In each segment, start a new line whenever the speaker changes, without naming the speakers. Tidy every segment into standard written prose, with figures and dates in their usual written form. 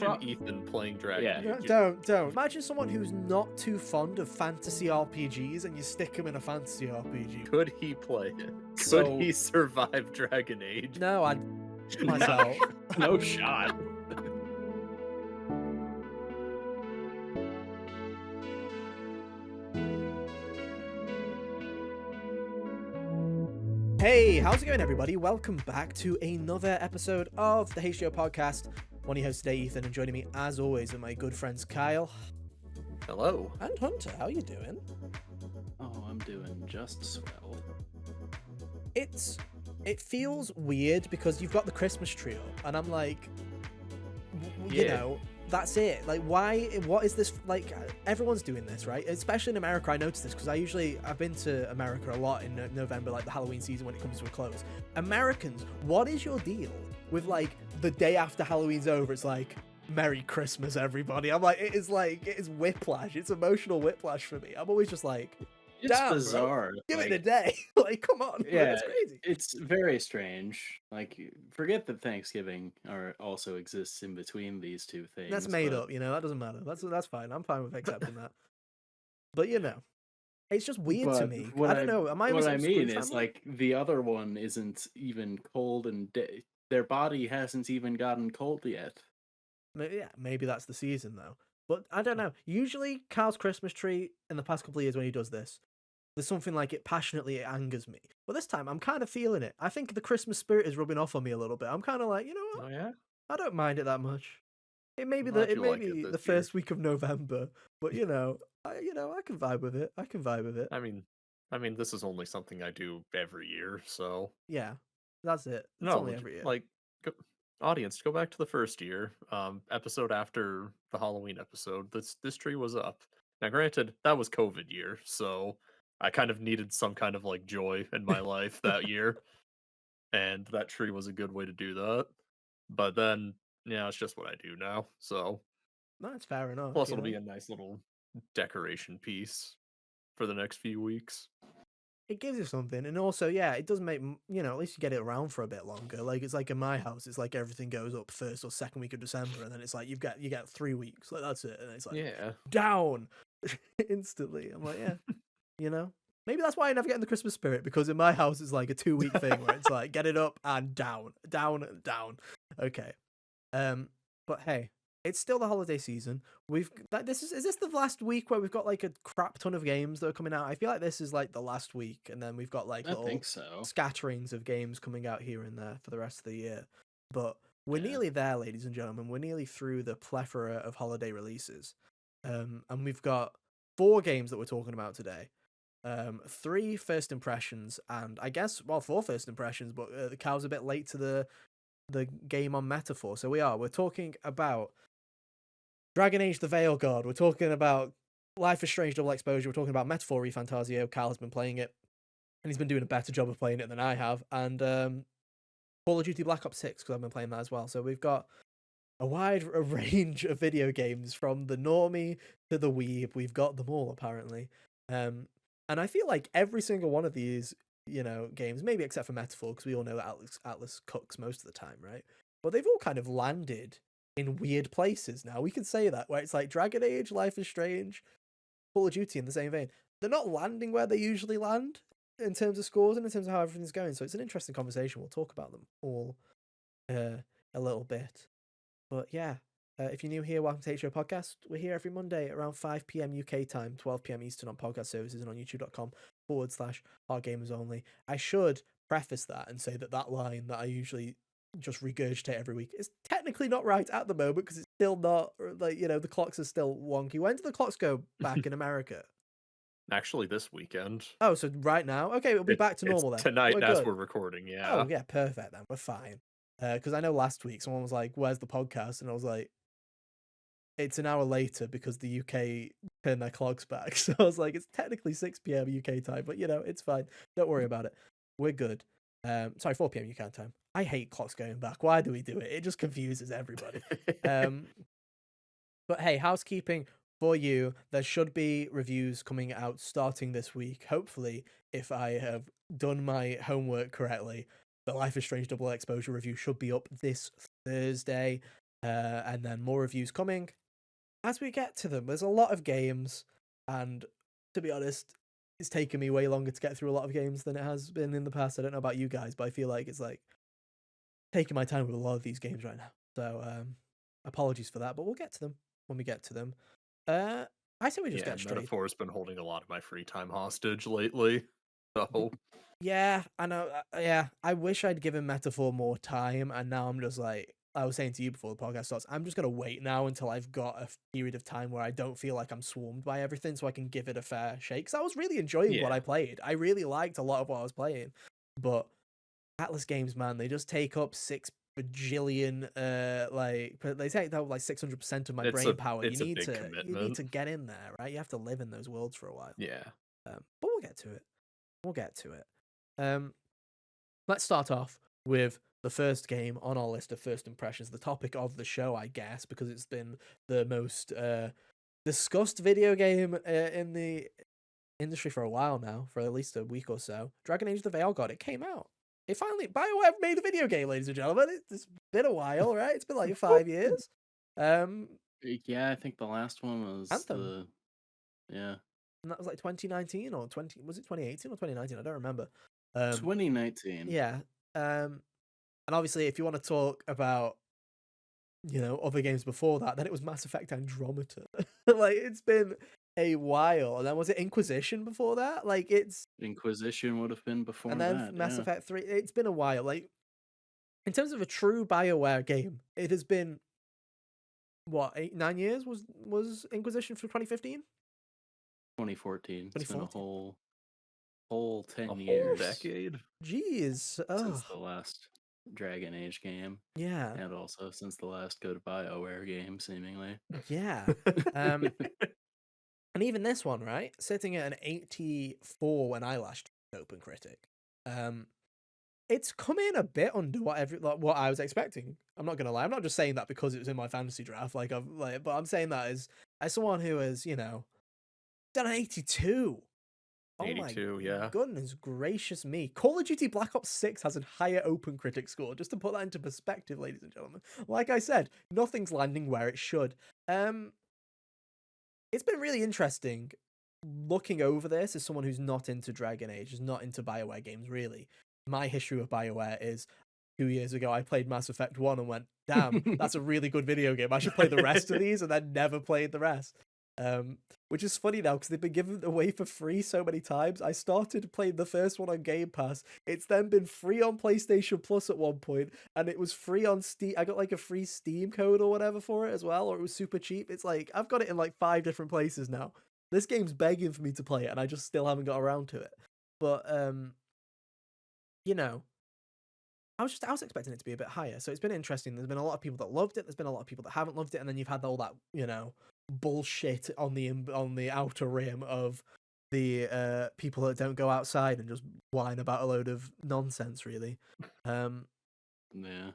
Imagine Ethan playing Dragon
Yeah.
Age.
Don't. Imagine someone who's not too fond of fantasy RPGs and you stick him in a fantasy RPG.
Could he play it?
So-
Could he survive Dragon Age?
No, I'd myself.
No shot.
Hey, how's it going, everybody? Welcome back to another episode of the HGO podcast. One of your hosts today, Ethan, and joining me, as always, are my good friends Kyle
Hello.
and Hunter. How you doing?
Oh, I'm doing just swell.
It feels weird because you've got the Christmas tree up, and I'm like, you
Yeah.
know, that's it. Like, why? What is this? Like, everyone's doing this, right? Especially in America. I noticed this because I've been to America a lot in November, like the Halloween season when it comes to a close. Americans, what is your deal with like the day after Halloween's over? It's like, Merry Christmas, everybody. I'm like, it is whiplash. It's emotional whiplash for me. I'm always just like,
It's
damn, bro,
bizarre.
give
like,
it a day. Like, come on.
Yeah,
It's crazy.
it's very strange. Like, forget that Thanksgiving also exists in between these two things.
That's made
but
up, you know, that doesn't matter. That's fine. I'm fine with accepting that. But you know, it's just weird to
But
me.
what
I don't know. Am I
What I mean
misunderstanding?
is, like, the other one isn't even cold and their body hasn't even gotten cold yet.
Yeah, maybe that's the season though. But I don't know. Usually, Carl's Christmas tree in the past couple of years when he does this, there's something like it angers me. But this time, I'm kind of feeling it. I think the Christmas spirit is rubbing off on me a little bit. I'm kind of like, you know what?
Oh yeah.
I don't mind it that much. It may be
Glad
the
you like it
the
this
first week of November, but I can vibe with it. I can vibe with it.
I mean, this is only something I do every year, so
Yeah, that's it. It's
no,
only every year.
like, audience, go back to the first year, episode after the Halloween episode. This tree was up. Now, granted, that was COVID year, so I kind of needed some kind of like joy in my life that year, and that tree was a good way to do that. But then, yeah, it's just what I do now. So
No, it's fair enough.
plus,
you
it'll
know?
be a nice little decoration piece for the next few weeks.
It gives you something, and also, yeah, it does make at least you get it around for a bit longer. Like it's like in my house, it's like everything goes up first or second week of December, and then it's like you get 3 weeks, like that's it, and it's like
Yeah.
down instantly. I'm like, yeah, maybe that's why I never get in the Christmas spirit, because in my house it's like a 2-week thing where it's like get it up and down, down and down. Okay, but hey. It's still the holiday season. Is this the last week where we've got like a crap ton of games that are coming out? I feel like this is like the last week, and then we've got like
I
little
think so.
scatterings of games coming out here and there for the rest of the year. But we're
Yeah.
nearly there, ladies and gentlemen. We're nearly through the plethora of holiday releases. And we've got 4 games that we're talking about today. 3 first impressions, and I guess 4 first impressions, but the cow's a bit late to the game on metaphor. So we're talking about Dragon Age the Veilguard. We're talking about Life is Strange Double Exposure. We're talking about Metaphor ReFantazio. Cal has been playing it, and he's been doing a better job of playing it than I have. And Call of Duty Black Ops 6, because I've been playing that as well. So we've got a wide range of video games, from the normie to the weeb. We've got them all, apparently. And I feel like every single one of these, games, maybe except for Metaphor, because we all know that Atlas cooks most of the time, right? But they've all kind of landed in weird places now. We can say that, where it's like Dragon Age, Life is Strange, Call of Duty in the same vein. They're not landing where they usually land in terms of scores and in terms of how everything's going. So it's an interesting conversation. We'll talk about them all a little bit. But yeah, if you're new here, welcome to HGO Podcast. We're here every Monday around 5 p.m. UK time, 12 p.m. Eastern on podcast services and on youtube.com/hardgamersonly. I should preface that and say that line that I usually just regurgitate every week is technically not right at the moment, because it's still not, like, the clocks are still wonky. When do the clocks go back in America?
Actually, this weekend.
Oh, so right now? Okay, we'll be back to normal then.
Tonight, as
good.
we're recording, yeah.
Oh, yeah, perfect then. We're fine. Because I know last week someone was like, "Where's the podcast?" And I was like, "It's an hour later because the UK turned their clocks back." So I was like, "It's technically 6 p.m. UK time, but it's fine. Don't worry about it. We're good." Sorry, 4 p.m. UK time. I hate clocks going back. Why do we do it? It just confuses everybody. But hey, housekeeping for you. There should be reviews coming out starting this week. Hopefully, if I have done my homework correctly, the Life is Strange Double Exposure review should be up this Thursday. and then more reviews coming as we get to them. There's a lot of games, and to be honest, it's taken me way longer to get through a lot of games than it has been in the past. I don't know about you guys, but I feel like it's like taking my time with a lot of these games right now. So apologies for that, but we'll get to them when we get to them. I say we just
Yeah,
get straight.
Metaphor's been holding a lot of my free time hostage lately. So
Yeah, I know. Yeah, I wish I'd given Metaphor more time, and now I'm just like I was saying to you before the podcast starts. I'm just gonna wait now until I've got a period of time where I don't feel like I'm swarmed by everything, so I can give it a fair shake. Because I was really enjoying what
yeah,
I played. I really liked a lot of what I was playing, but Atlas games, man, they just take up 6 bajillion. They take up like 600% of my
it's
brain power.
a big
You need
commitment.
to get in there, right? You have to live in those worlds for a while.
Yeah.
But we'll get to it. We'll get to it. Um, let's start off with the first game on our list of first impressions, the topic of the show, I guess, because it's been the most discussed video game in the industry for a while now, for at least a week or so. Dragon Age: The Veilguard. It came out. It finally, BioWare made a video game, ladies and gentlemen. It's been a while, right? It's been like 5 years. Um,
Yeah, I think the last one was
Anthem,
yeah,
and that was like 2019 or 20. Was it 2018 or 2019? I don't remember. Um,
2019.
yeah. And obviously, if you want to talk about other games before that, then it was Mass Effect Andromeda. Like it's been a while, and then was it Inquisition before that? Like it's
Inquisition would have been
and
before
then
that.
Mass
Yeah,
Effect 3. It's been a while. Like in terms of a true BioWare game, it has been what 8 9 years was Inquisition from 2015
2014. It's been a
2014.
whole
A
10
whole
years
decade.
Jeez,
since
oh
the last Dragon Age game,
yeah,
and also since the last Good BioWare game, seemingly.
yeah. Um, and even this one, right, sitting at an 84 when I last checked Open Critic. It's come in a bit under what I was expecting. I'm not gonna lie. I'm not just saying that because it was in my fantasy draft. But I'm saying that as someone who has done an 82. Oh my
82, yeah.
goodness gracious me! Call of Duty Black Ops 6 has a higher Open Critic score. Just to put that into perspective, ladies and gentlemen. Like I said, nothing's landing where it should. It's been really interesting looking over this as someone who's not into Dragon Age, is not into BioWare games, really. My history with BioWare is 2 years ago, I played Mass Effect 1 and went, damn, that's a really good video game. I should play the rest of these, and then never played the rest. Which is funny now because they've been given away for free so many times. I started playing the first one on Game Pass. It's then been free on PlayStation Plus at one point, and it was free on Steam. I got like a free Steam code or whatever for it as well, or it was super cheap. It's like I've got it in like 5 different places now. This game's begging for me to play it, and I just still haven't got around to it. But you know, I was expecting it to be a bit higher. So it's been interesting. There's been a lot of people that loved it. There's been a lot of people that haven't loved it, and then you've had all that bullshit on the outer rim of the people that don't go outside and just whine about a load of nonsense, really.
Yeah.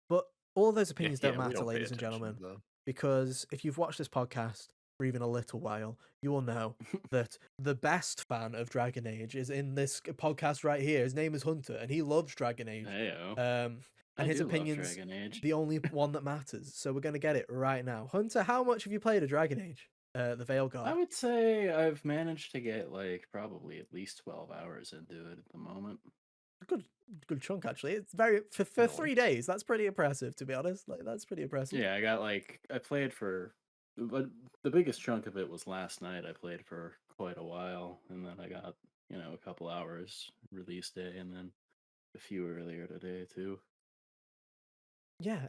But all of those opinions don't
Yeah, we
matter,
don't pay
ladies and
attention
gentlemen,
to them.
because if you've watched this podcast for even a little while, you will know that the best fan of Dragon Age is in this podcast right here. His name is Hunter, and he loves Dragon Age.
Heyo.
And
I
his
do love
opinion's
Dragon Age.
the only one that matters. So we're gonna get it right now. Hunter, how much have you played of Dragon Age? The Veilguard.
I would say I've managed to get like probably at least 12 hours into it at the moment.
Good chunk actually. It's very for 3 days.
Nice.
That's pretty impressive, to be honest. Like that's pretty impressive.
Yeah, I played but the biggest chunk of it was last night. I played for quite a while, and then I got, a couple hours release day, and then a few earlier today too.
Yeah,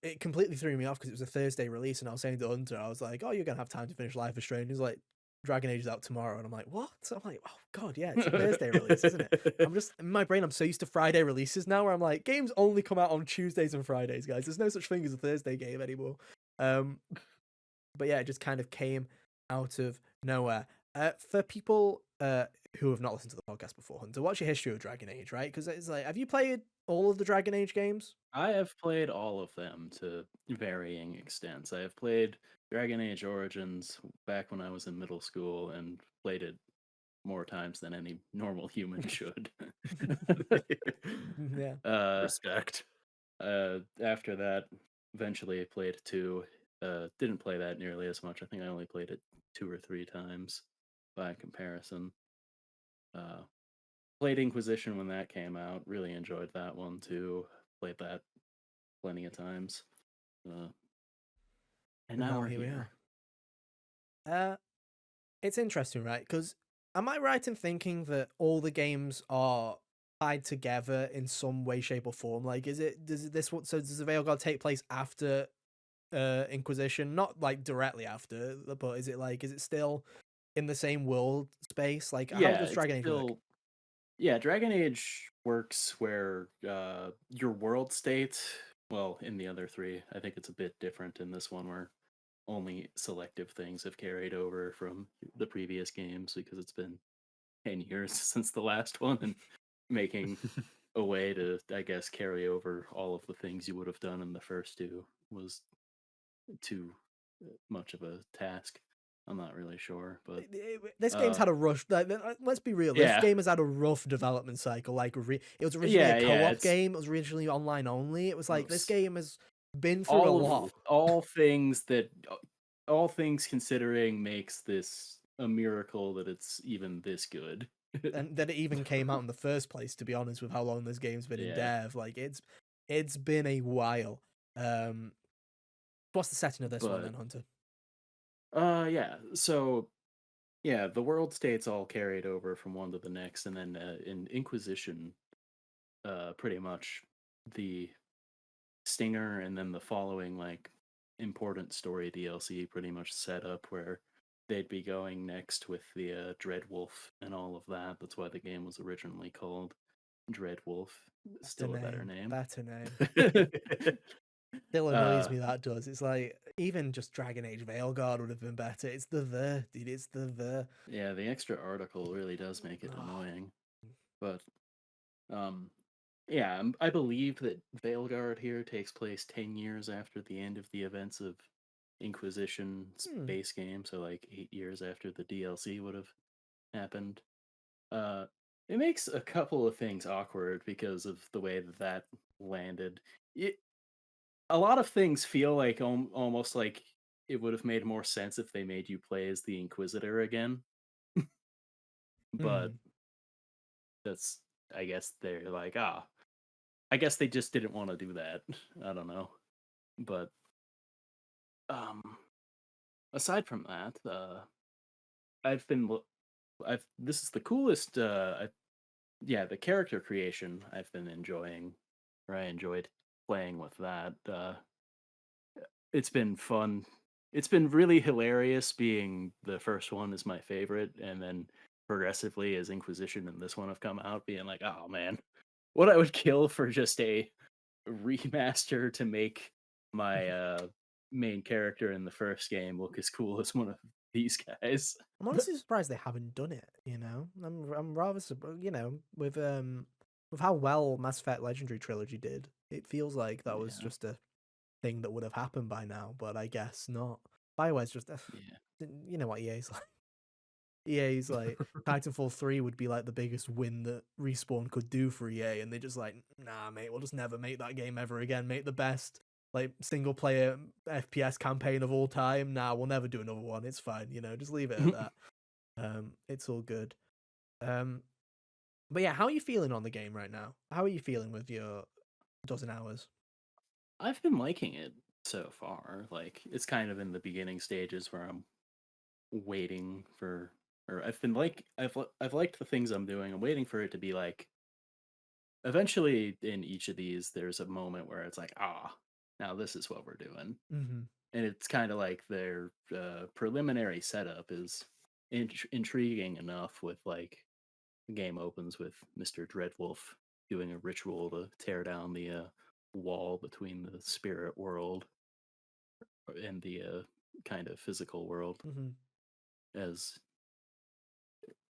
it completely threw me off because it was a Thursday release, and I was saying to Hunter, I was like, "Oh, you're gonna have time to finish Life is Strange." He's like, "Dragon Age is out tomorrow," and I'm like, "What?" So I'm like, "Oh God, yeah, it's a Thursday release, isn't it?" I'm just in my brain. I'm so used to Friday releases now, where I'm like, games only come out on Tuesdays and Fridays, guys. There's no such thing as a Thursday game anymore. But yeah, it just kind of came out of nowhere. For people who have not listened to the podcast before, Hunter, what's your history of Dragon Age, right? Because it's like, have you played all of the Dragon Age games?
I have played all of them to varying extents. I have played Dragon Age Origins back when I was in middle school and played it more times than any normal human should.
Yeah.
uh,
Respect.
after that, eventually played 2. Didn't play that nearly as much. I think I only played it 2 or 3 times by comparison. Uh, Played Inquisition when that came out. Really enjoyed that one too. Played that plenty of times. Uh, and
And
now
now
we're
here we
here.
are. It's interesting, right? Because am I right in thinking that all the games are tied together in some way, shape, or form? Like, does this what? So does the Veilguard take place after Inquisition? Not like directly after, but is it still in the same world space? Like, how
Yeah,
does
it's
Dragon Age work?
still yeah, Dragon Age works where your world state, well, in the other 3, I think it's a bit different in this one where only selective things have carried over from the previous games because it's been 10 years since the last one and making a way to, I guess, carry over all of the things you would have done in the first 2 was too much of a task. I'm not really sure, but
This game's
uh
had a rough. Let's be real. This
yeah.
game has had a rough development cycle. It was originally a
Yeah,
co-op
it's
game. It was originally online only. It was like this
most
game has been through a lot.
all things that all things considering makes this a miracle that it's even this good.
And that it even came out in the first place, to be honest, with how long this game's been in
Yeah,
dev. Like it's been a while. Um what's the setting of this one
but
then, Hunter?
yeah, so yeah, the world states all carried over from one to the next, and then in Inquisition, pretty much the stinger and then the following like important story DLC pretty much set up where they'd be going next with the Dreadwolf and all of that. That's why the game was originally called Dreadwolf.
Better
Still a better
name.
name.
Better name. Still annoys
uh,
me that does. It's like even just Dragon Age Veilguard would have been better. It's dude, it's the.
yeah, the extra article really does make it annoying. But um, yeah, I believe that Veilguard here takes place 10 years after the end of the events of Inquisition's
Hmm.
base game, so like 8 years after the DLC would have happened. Uh, it makes a couple of things awkward because of the way that that landed. A lot of things feel like almost like it would have made more sense if they made you play as the Inquisitor again, but
Hmm.
that's I guess they're like I guess they just didn't want to do that. I don't know, but um, aside from that, I've been I've this is the coolest yeah, the character creation I've been enjoying, or I enjoyed playing with that. It's been fun. It's been really hilarious being the first one is my favorite, and then progressively as Inquisition and this one have come out, being like, oh man, what I would kill for just a remaster to make my main character in the first game look as cool as one of these guys.
I'm honestly surprised they haven't done it. You know, I'm rather surprised. You know, with how well Mass Effect Legendary Trilogy did, it feels like that was
Yeah,
just a thing that would have happened by now. But I guess not. Bioware's just,
yeah.
you know what EA's like. EA's like Titanfall 3 would be like the biggest win that Respawn could do for EA, and they just like, nah, mate, we'll just never make that game ever again. Make the best like single player FPS campaign of all time. Nah, we'll never do another one. It's fine, you know, just leave it at that. It's all good. Um, but yeah, how are you feeling on the game right now? How are you feeling with your dozen hours?
I've been liking it so far. Like it's kind of in the beginning stages where I'm waiting for or I've been like I've liked the things I'm doing. I'm waiting for it to be like eventually in each of these there's a moment where it's like, ah, now this is what we're doing.
Mm-hmm.
And it's kind of like their preliminary setup is intriguing enough with like the game opens with Mr. Dreadwolf doing a ritual to tear down the wall between the spirit world and the kind of physical world
Mm-hmm.
as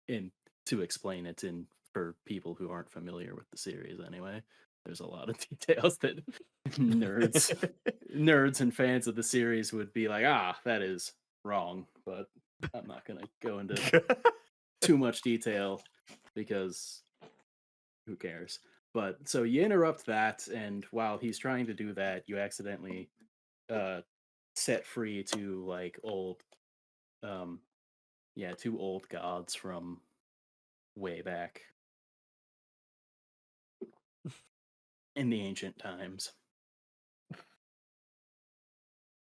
in to explain it in for people who aren't familiar with the series anyway. There's a lot of details that nerds nerds and fans of the series would be like, ah, that is wrong, but I'm not gonna go into too much detail because who cares? But so you interrupt that, and while he's trying to do that, you accidentally uh set free to like old um yeah, two old gods from way back in the ancient times.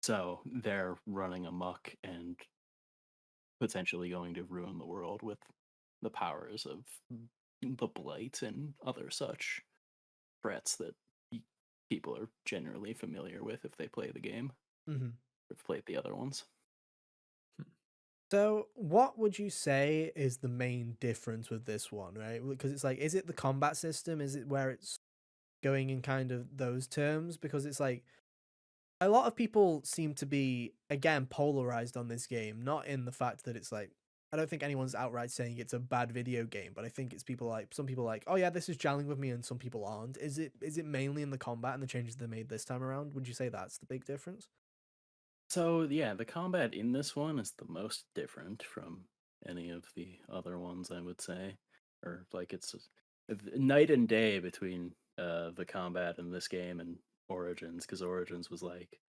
So they're running amok and potentially going to ruin the world with the powers of the blight and other such threats that people are generally familiar with if they play the game
Hmm.
or have played the other ones.
So, what would you say is the main difference with this one, right? Because it's like, is it the combat system? Is it where it's going in kind of those terms? Because it's like a lot of people seem to be again polarized on this game, not in the fact that it's like I don't think anyone's outright saying it's a bad video game, but I think it's people like some people like, oh yeah, this is gelling with me, and some people aren't. Is it mainly in the combat and the changes they made this time around? Would you say that's the big difference?
So yeah, the combat in this one is the most different from any of the other ones, I would say, or like it's night and day between the combat in this game and Origins, because Origins was like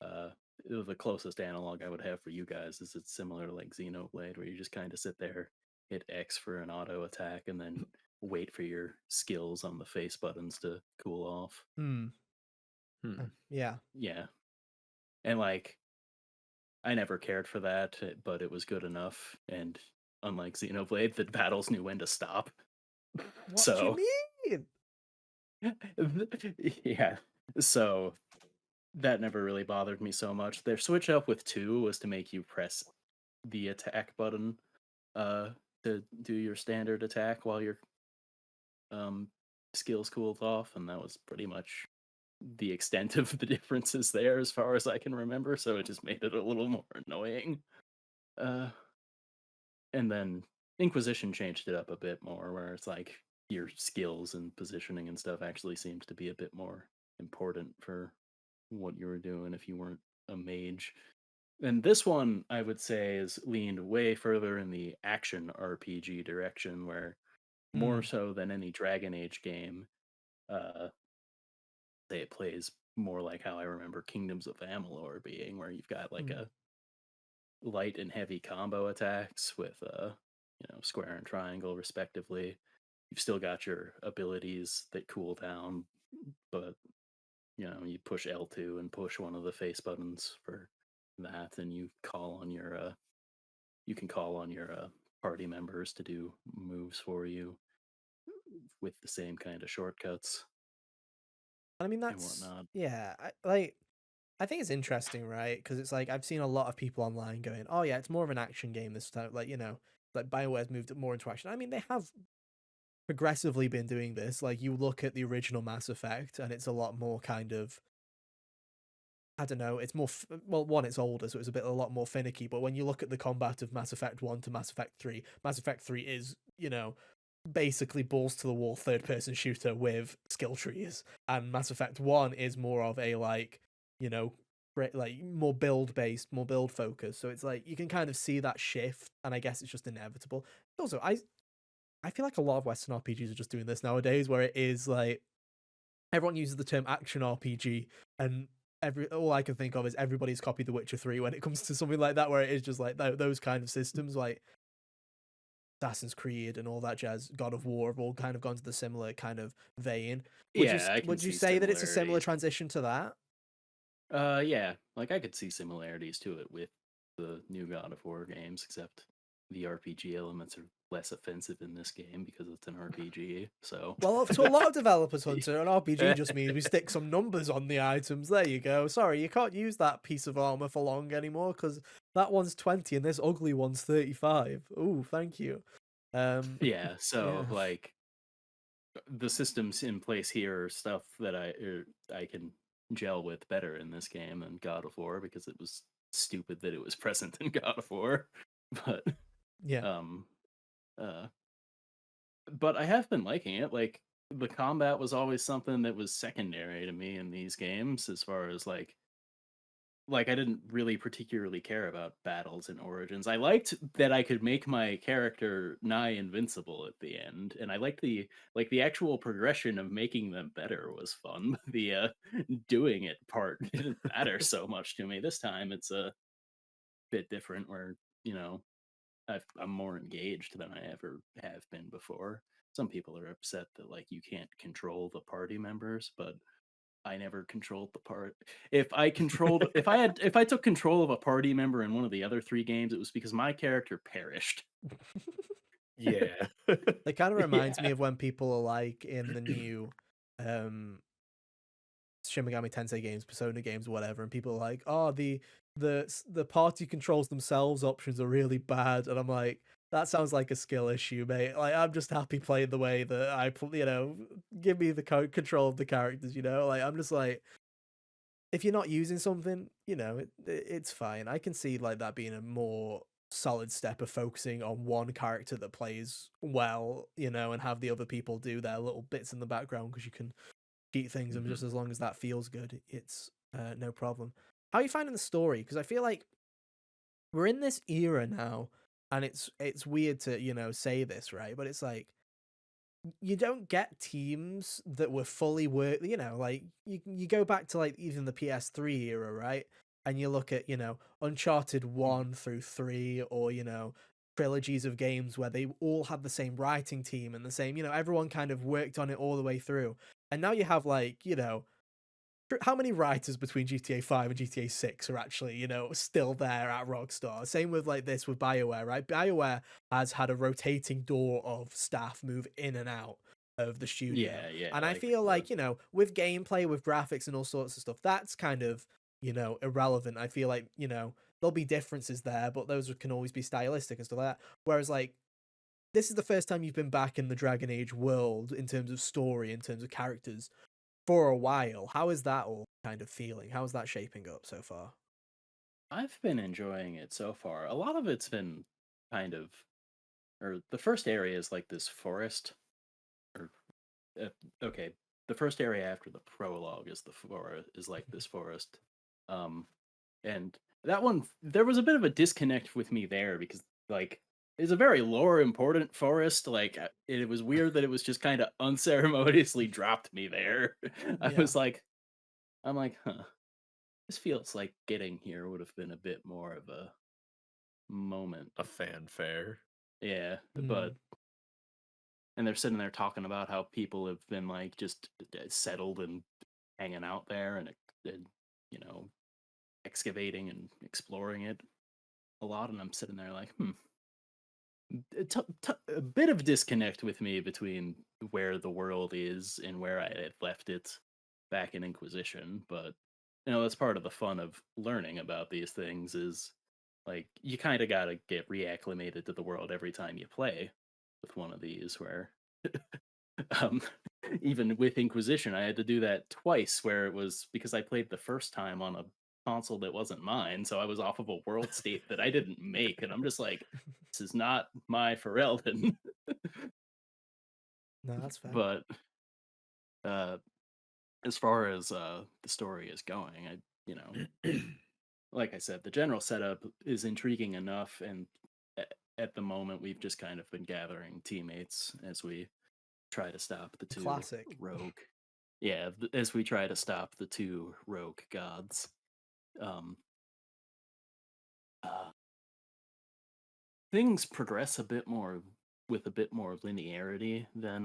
uh the closest analog I would have for you guys is it's similar to like Xenoblade, where you just kind of sit there, hit X for an auto attack, and then wait for your skills on the face buttons to cool off.
Hmm.
Hmm.
Yeah.
Yeah, and like I never cared for that, but it was good enough. And unlike Xenoblade, the battles knew when to stop.
What do you
So
mean?
yeah, so that never really bothered me so much. Their switch up with two was to make you press the attack button uh to do your standard attack while your um skills cooled off, and that was pretty much the extent of the differences there as far as I can remember, so it just made it a little more annoying. Uh and then Inquisition changed it up a bit more, where it's like your skills and positioning and stuff actually seems to be a bit more important for what you were doing if you weren't a mage. And this one, I would say, is leaned way further in the action RPG direction, where more
Hmm.
so than any Dragon Age game, uh, it plays more like how I remember Kingdoms of Amalur being, where you've got like
Hmm.
a light and heavy combo attacks with square and triangle respectively. You've still got your abilities that cool down, but you push L2 and push one of the face buttons for that, and you can call on your party members to do moves for you with the same kind of shortcuts
I mean,
and
that's
whatnot.
yeah. I think it's interesting, right? Because it's like I've seen a lot of people online going, "Oh yeah, it's more of an action game this time." Like like BioWare's moved it more into action. I mean, they have progressively been doing this. Like you look at the original Mass Effect, and it's a lot more kind of I don't know. It's more well, one, it's older, so it's a lot more finicky. But when you look at the combat of Mass Effect 1 to Mass Effect 3, Mass Effect 3 is basically balls to the wall third person shooter with skill trees, and Mass Effect 1 is more of a like you know like more build based, more build focused. So it's like you can kind of see that shift, and I guess it's just inevitable. Also, I feel like a lot of Western RPGs are just doing this nowadays, where it is like everyone uses the term action RPG, and all I can think of is everybody's copied The Witcher 3 when it comes to something like that, where it is just like those kind of systems, like Assassin's Creed and all that jazz, God of War, have all kind of gone to the similar kind of vein.
Yeah, I can
Would you
see
say that it's a similar
similarities.
transition to that?
Yeah, like I could see similarities to it with the new God of War games, except the RPG elements are less offensive in this game because it's an RPG. So,
Well, to a lot of developers, Hunter, an RPG just means we stick some numbers on the items. There you go. Sorry, you can't use that piece of armor for long anymore because that one's 20 and this ugly one's 35. Ooh, thank you. Um,
yeah, so
yeah.
like the systems in place here are stuff that I can gel with better in this game than God of War, because it was stupid that it was present in God of War. But
Yeah.
um uh but I have been liking it. Like the combat was always something that was secondary to me in these games, as far as like like I didn't really particularly care about battles and origins. I liked that I could make my character nigh invincible at the end, and I liked the actual progression of making them better was fun. The doing it part didn't matter so much to me. This time it's a bit different where, you know, I'm more engaged than I ever have been before. Some people are upset that like you can't control the party members, but I never controlled the part. If I took control of a party member in one of the other three games, it was because my character perished.
Yeah.
It kind of reminds me
Yeah.
of when people are like in the new um Shin Megami Tensei games, Persona games, whatever, and people are like, "Oh, the party controls themselves options are really bad," and I'm like, "That sounds like a skill issue, mate. Like, I'm just happy playing the way that give me the control of the characters. Like, I'm just like, if you're not using something, it's fine. I can see like that being a more solid step of focusing on one character that plays well, and have the other people do their little bits in the background because you can cheat things, and
Mhm.
just as long as that feels good, it's no problem. How are you finding the story? Because I feel like we're in this era now, and it's weird to say this, right? But it's like you don't get teams that were fully work. Like you go back to like even the PS3 era, right? And you look at Uncharted
Mhm.
1 through 3, or trilogies of games where they all had the same writing team and the same, everyone kind of worked on it all the way through. And now you have like how many writers between GTA 5 and GTA 6 are actually, still there at Rockstar? Same with like this with BioWare, right? BioWare has had a rotating door of staff move in and out of the studio.
Yeah, yeah,
And I
like
feel like, with gameplay, with graphics and all sorts of stuff, that's kind of, irrelevant. I feel like, there'll be differences there, but those can always be stylistic and stuff like that. Whereas like this is the first time you've been back in the Dragon Age world in terms of story, in terms of characters for a while. How is that all kind of feeling? How is that shaping up so far?
I've been enjoying it so far. A lot of it's been kind of, or the first area is like this forest, or uh, okay, the first area after the prologue is the forest, is like this forest. Um, and that one, there was a bit of a disconnect with me there because like it's a very lore important forest. Like it was weird that it was just kind of unceremoniously dropped me there. I
Yeah.
was like, I'm like, huh, this feels like getting here would have been a bit more of a moment.
A fanfare.
Yeah,
Mm.
but and they're sitting there talking about how people have been like just settled and hanging out there and you know excavating and exploring it a lot, and I'm sitting there like, a bit of disconnect with me between where the world is and where I had left it back in Inquisition. But that's part of the fun of learning about these things is like you kind of got to get reacclimated to the world every time you play with one of these. Where um, even with Inquisition, I had to do that twice, where it was because I played the first time on a console that wasn't mine, so I was off of a world state that I didn't make, and I'm just like, this is not my Ferelden.
No, that's fair.
But uh, as far as the story is going, like I said, the general setup is intriguing enough, and at the moment, we've just kind of been gathering teammates as we try to stop the
A
two
classic.
rogue. Yeah, as we try to stop the two rogue gods. Um, uh, Things progress a bit more with a bit more linearity than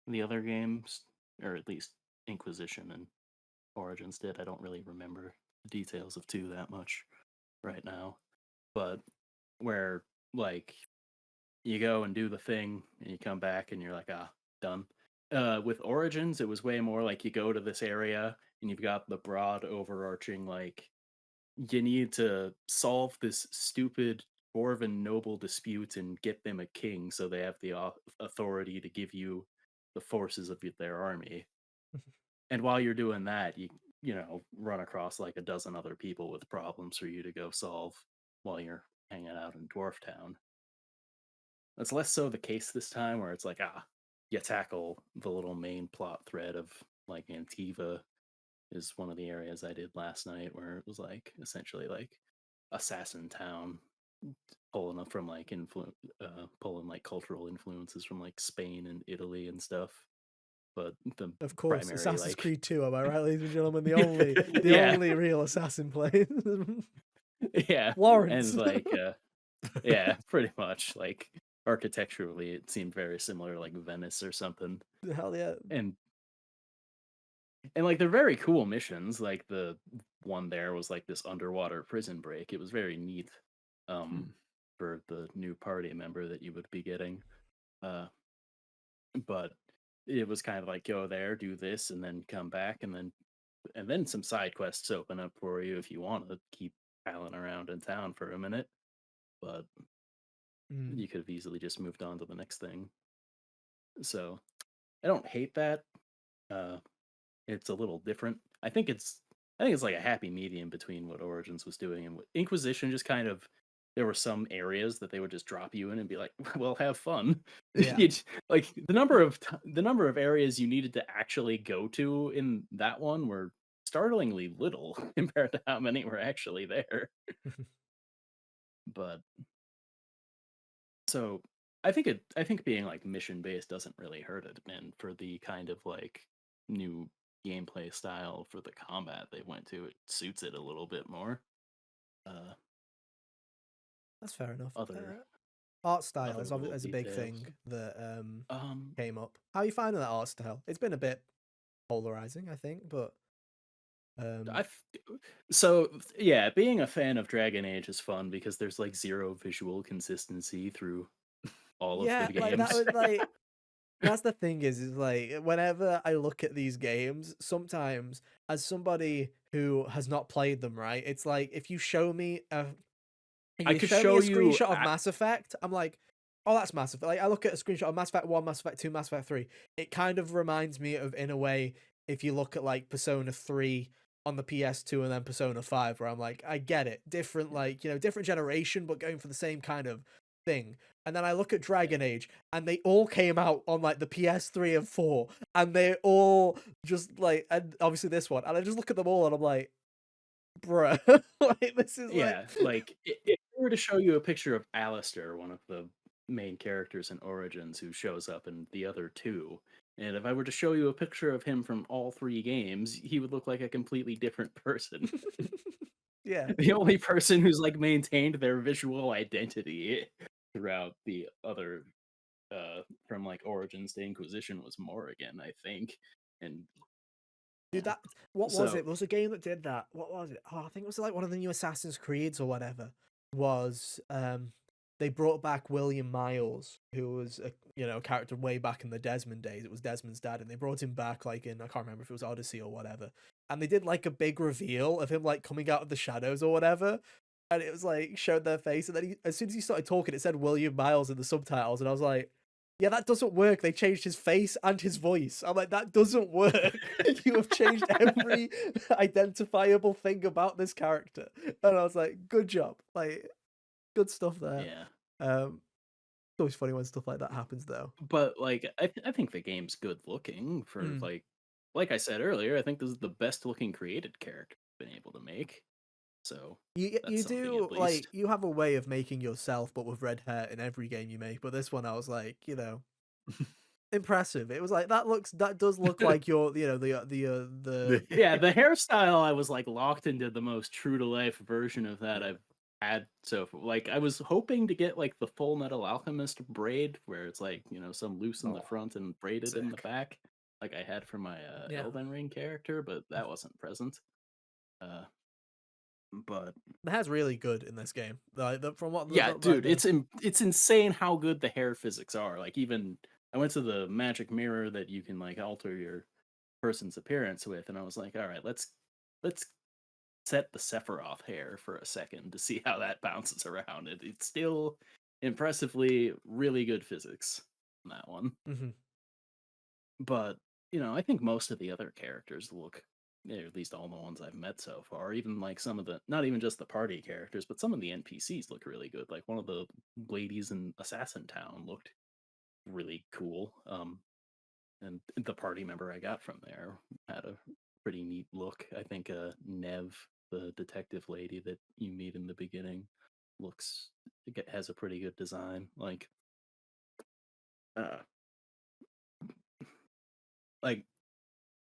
the other games, or at least Inquisition and Origins did. I don't really remember the details of two that much right now, but where like you go and do the thing and you come back and you're like, ah, done. With Origins, it was way more like you go to this area and you've got the broad overarching like you need to solve this stupid dwarven noble dispute and get them a king so they have the authority to give you the forces of their army. And while you're doing that, you run across like a dozen other people with problems for you to go solve while you're hanging out in Dwarf Town. That's less so the case this time, where it's like, you tackle the little main plot thread of like Antiva is one of the areas I did last night, where it was like essentially like assassin town, pulling up from like pulling like cultural influences from like Spain and Italy and stuff. But the
Of course,
primary
Assassin's
like
Creed 2, am I right, ladies and gentlemen? The
yeah,
only real assassin playing.
yeah, and
Florence.
like yeah, pretty much like architecturally it seemed very similar, like Venice or something.
Hell yeah.
And like they're very cool missions. Like the one there was like this underwater prison break. It was very neat. Um
Hmm.
for the new party member that you would be getting. Uh but it was kind of like go there, do this, and then come back, and then some side quests open up for you if you want to keep palling around in town for a minute. But
Mm.
you could have easily just moved on to the next thing. So I don't hate that. Uh it's a little different. I think it's like a happy medium between what Origins was doing and what Inquisition just kind of there were some areas that they would just drop you in and be like, "Well, have fun."
Yeah.
Like the number of areas you needed to actually go to in that one were startlingly little compared to how many were actually there. But so I think being like mission based doesn't really hurt it, and for the kind of like new gameplay style for the combat they went to, it suits it a little bit more. Uh,
That's fair enough.
other
Art style
other little
is a big
details.
thing that
Um,
came up. How are you finding that art style? It's been a bit polarizing, I think, but
I so yeah, being a fan of Dragon Age is fun because there's like zero visual consistency through all of the
yeah, like that
games.
was like that's the thing is like whenever I look at these games, sometimes as somebody who has not played them, right? It's like if
I
you
could
show me
show
a
you.
screenshot of Mass Effect, I'm like, oh, that's Mass Effect. Like I look at a screenshot of Mass Effect 1, Mass Effect 2, Mass Effect 3. It kind of reminds me of in a way if you look at like Persona 3 on the PS2 and then Persona 5 where I'm like, I get it. Different like, different generation but going for the same kind of thing. And then I look at Dragon Age and they all came out on like the PS3 and 4 and they all just like and obviously this one and I just look at them all and I'm like, bruh, like this is like
Yeah, like if I were to show you a picture of Alistair, one of the main characters in Origins who shows up in the other two, and if I were to show you a picture of him from all three games, he would look like a completely different person.
yeah.
The only person who's like maintained their visual identity throughout the other from like Origins to Inquisition was Morrigan, I think. And
Dude, that what was it?
so
There was a game that did that. What was it? Oh, I think it was like one of the new Assassin's Creeds or whatever. Was they brought back William Miles, who was a character way back in the Desmond days. It was Desmond's dad, and they brought him back like in I can't remember if it was Odyssey or whatever. And they did like a big reveal of him like coming out of the shadows or whatever. And it was like showed their face, and then as soon as he started talking, it said William Miles in the subtitles, and I was like, yeah, that doesn't work. They changed his face and his voice. I'm like, that doesn't work. You have changed every identifiable thing about this character. And I was like, good job. Like, good stuff there.
yeah.
It's always funny when stuff like that happens, though.
But like I think the game's good looking for
Mm.
like I said earlier, I think this is the best looking created character I've been able to make. So that's
You
something
do
at least.
like you have a way of making yourself, but with red hair in every game you make. But this one, I was like, impressive. It was like that does look like your the
Yeah, the hairstyle I was like locked into the most true to life version of that I've had so far. Like I was hoping to get like the Full Metal Alchemist braid where it's like, some loose in the
oh,
front and braided in the
sick.
back like I had for my
Yeah,
Elden Ring character, but that wasn't present. Uh but
the hair's really good in this game. Like from what
yeah,
like
dude, it's insane how good the hair physics are. Like even I went to the magic mirror that you can like alter your person's appearance with, and I was like, all right, let's set the Sephiroth hair for a second to see how that bounces around. It's still impressively really good physics on that one.
mhm.
But, I think most of the other characters look at least all the ones I've met so far, even like some of the not even just the party characters, but some of the NPCs look really good. Like one of the ladies in Assassin Town looked really cool. And the party member I got from there had a pretty neat look. I think Nev, the detective lady that you meet in the beginning, has a pretty good design. Uh, like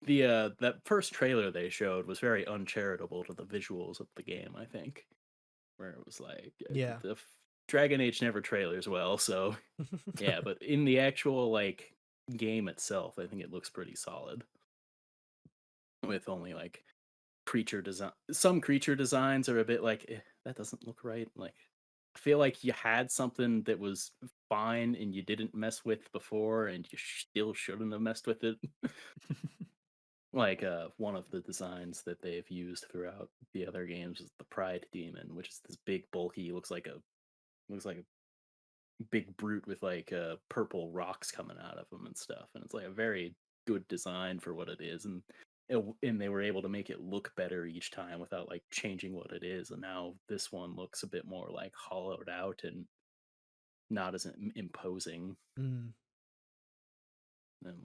that first trailer they showed was very uncharitable to the visuals of the game. I think where it was like
Yeah.
Dragon Age never trailers well, so yeah. But in the actual game itself, I think it looks pretty solid with only creature design. Some creature designs are a bit that doesn't look right. I feel like you had something that was fine and you didn't mess with before, and you still shouldn't have messed with it. One of the designs that they've used throughout the other games is the Pride Demon, which is this big, bulky, looks like a big brute with purple rocks coming out of him and stuff, and it's like a very good design for what it is, and they were able to make it look better each time without changing what it is, and now this one looks a bit more hollowed out and not as imposing,
Mm.
and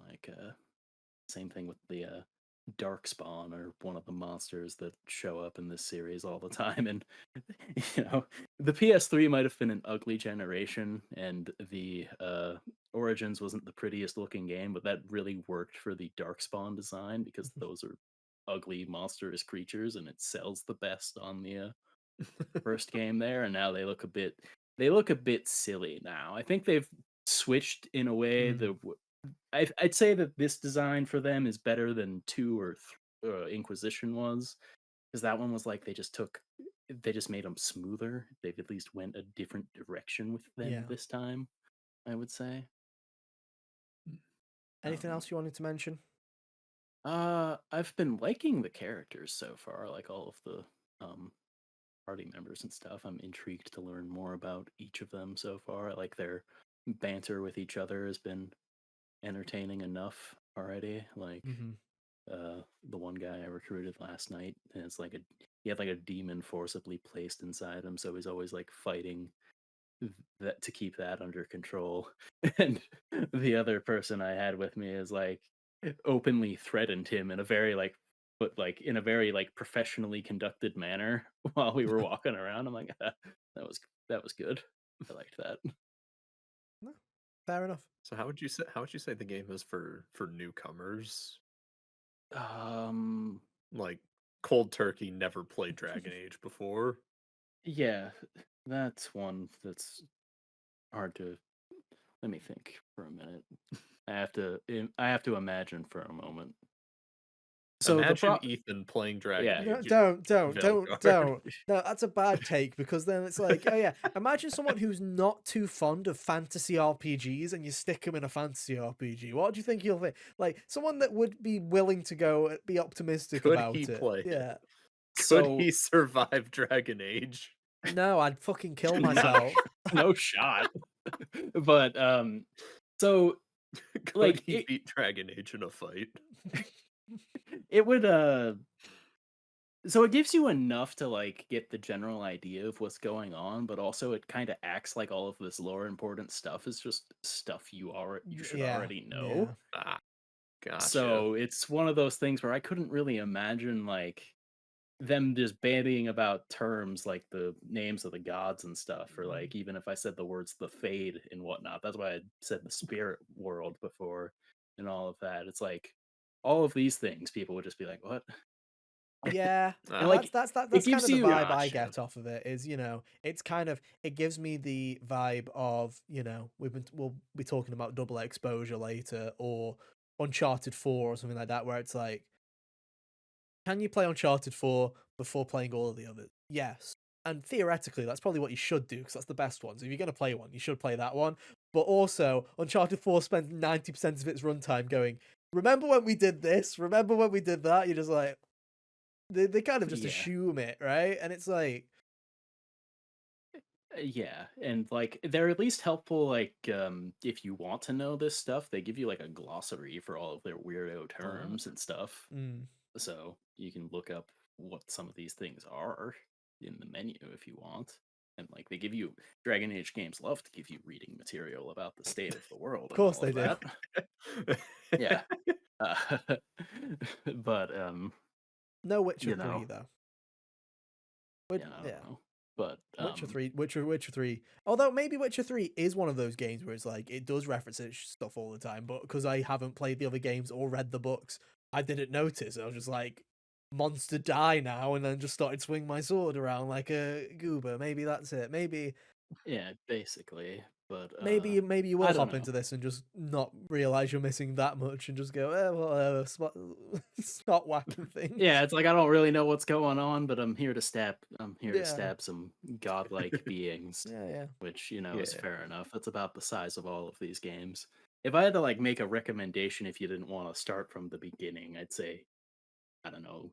same thing with the Darkspawn, or one of the monsters that show up in this series all the time. And the PS3 might have been an ugly generation, and the Origins wasn't the prettiest looking game, but that really worked for the Darkspawn design because those are ugly, monstrous creatures, and it sells the best on the first game there. And now they look a bit silly now. I think they've switched in a way
Mm.
that I'd say that this design for them is better than 2 or Inquisition was, because that one was they just made them smoother. They've at least went a different direction with them
Yeah.
this time, I would say.
Anything
Um,
else you wanted to mention?
I've been liking the characters so far, like all of the um party members and stuff. I'm intrigued to learn more about each of them so far. I like their banter with each other has been entertaining enough already.
Mm-hmm.
The one guy I recruited last night, and he had a demon forcibly placed inside him, so he's always fighting that to keep that under control. And the other person I had with me is openly threatened him in a very in a very professionally conducted manner while we were walking around. I'm like, that was good. I liked that.
No, fair enough.
So how would you say the game is for newcomers?
Um,
Like cold turkey, never played Dragon Age before.
yeah, that's one that's hard to. Let me think for a minute. I have to imagine for a moment. So the
Imagine
pro
Ethan playing Dragon
yeah.
No,
Age
don't.
Veilguard.
No, that's a bad take because then it's like, oh yeah, imagine someone who's not too fond of fantasy RPGs and you stick them in a fantasy RPG. What do you think you'll think? Like someone that would be willing to go, be optimistic
Could he
about it.
play it?
Yeah.
Could
So
he survive Dragon Age?
No, I'd fucking kill
not
myself.
no shot. But so
Could he
it
beat Dragon Age in a fight?
it would so it gives you enough to get the general idea of what's going on, but also it kind of acts like all of this lore important stuff is just stuff you should
Yeah,
already know.
yeah.
Ah, gotcha.
So it's one of those things where I couldn't really imagine them just bandying about terms like the names of the gods and stuff, or even if I said the words the fade and whatnot. That's why I said the spirit world before and all of that. It's all of these things people would just be like, what?
Yeah,
And
Ah,
it
that's kind
gives
of the
you
vibe I
gotcha.
get off of it. Is it's kind of it gives me the vibe of we'll be talking about double exposure later or Uncharted 4 or something like that, where it's like, can you play Uncharted 4 before playing all of the others? Yes, and theoretically that's probably what you should do because that's the best one. So if you're gonna play one, you should play that one. But also, Uncharted 4 spends 90% of its runtime going, "Remember when we did this? Remember when we did that?" You're just like, they kind of just
yeah.
assume it, right? And it's like,
Yeah, and they're at least helpful if you want to know this stuff, they give you a glossary for all of their weirdo
ah,
terms and stuff.
mm,
So you can look up what some of these things are in the menu if you want. And they give you Dragon Age games love to give you reading material about the state of the world
of
and
course
all
they
of
do.
that. Yeah. Uh, but
No Witcher
you
3
know,
though.
yeah, I don't
Yeah.
know. But
Witcher 3. Although maybe Witcher 3 is one of those games where it's like it does reference stuff all the time, but because I haven't played the other games or read the books, I didn't notice. I was just like, monster die now, and then just started swinging my sword around like a goober. Maybe that's it.
yeah, basically. But
Maybe you will
I don't
hop
know.
into this and just not realize you're missing that much and just go, well, start whacking things.
Yeah, it's like I don't really know what's going on, but I'm here to
Yeah,
stab some godlike beings,
yeah.
which, is
Yeah.
fair enough. That's about the size of all of these games. If I had to like make a recommendation if you didn't want to start from the beginning, I'd say, I don't know,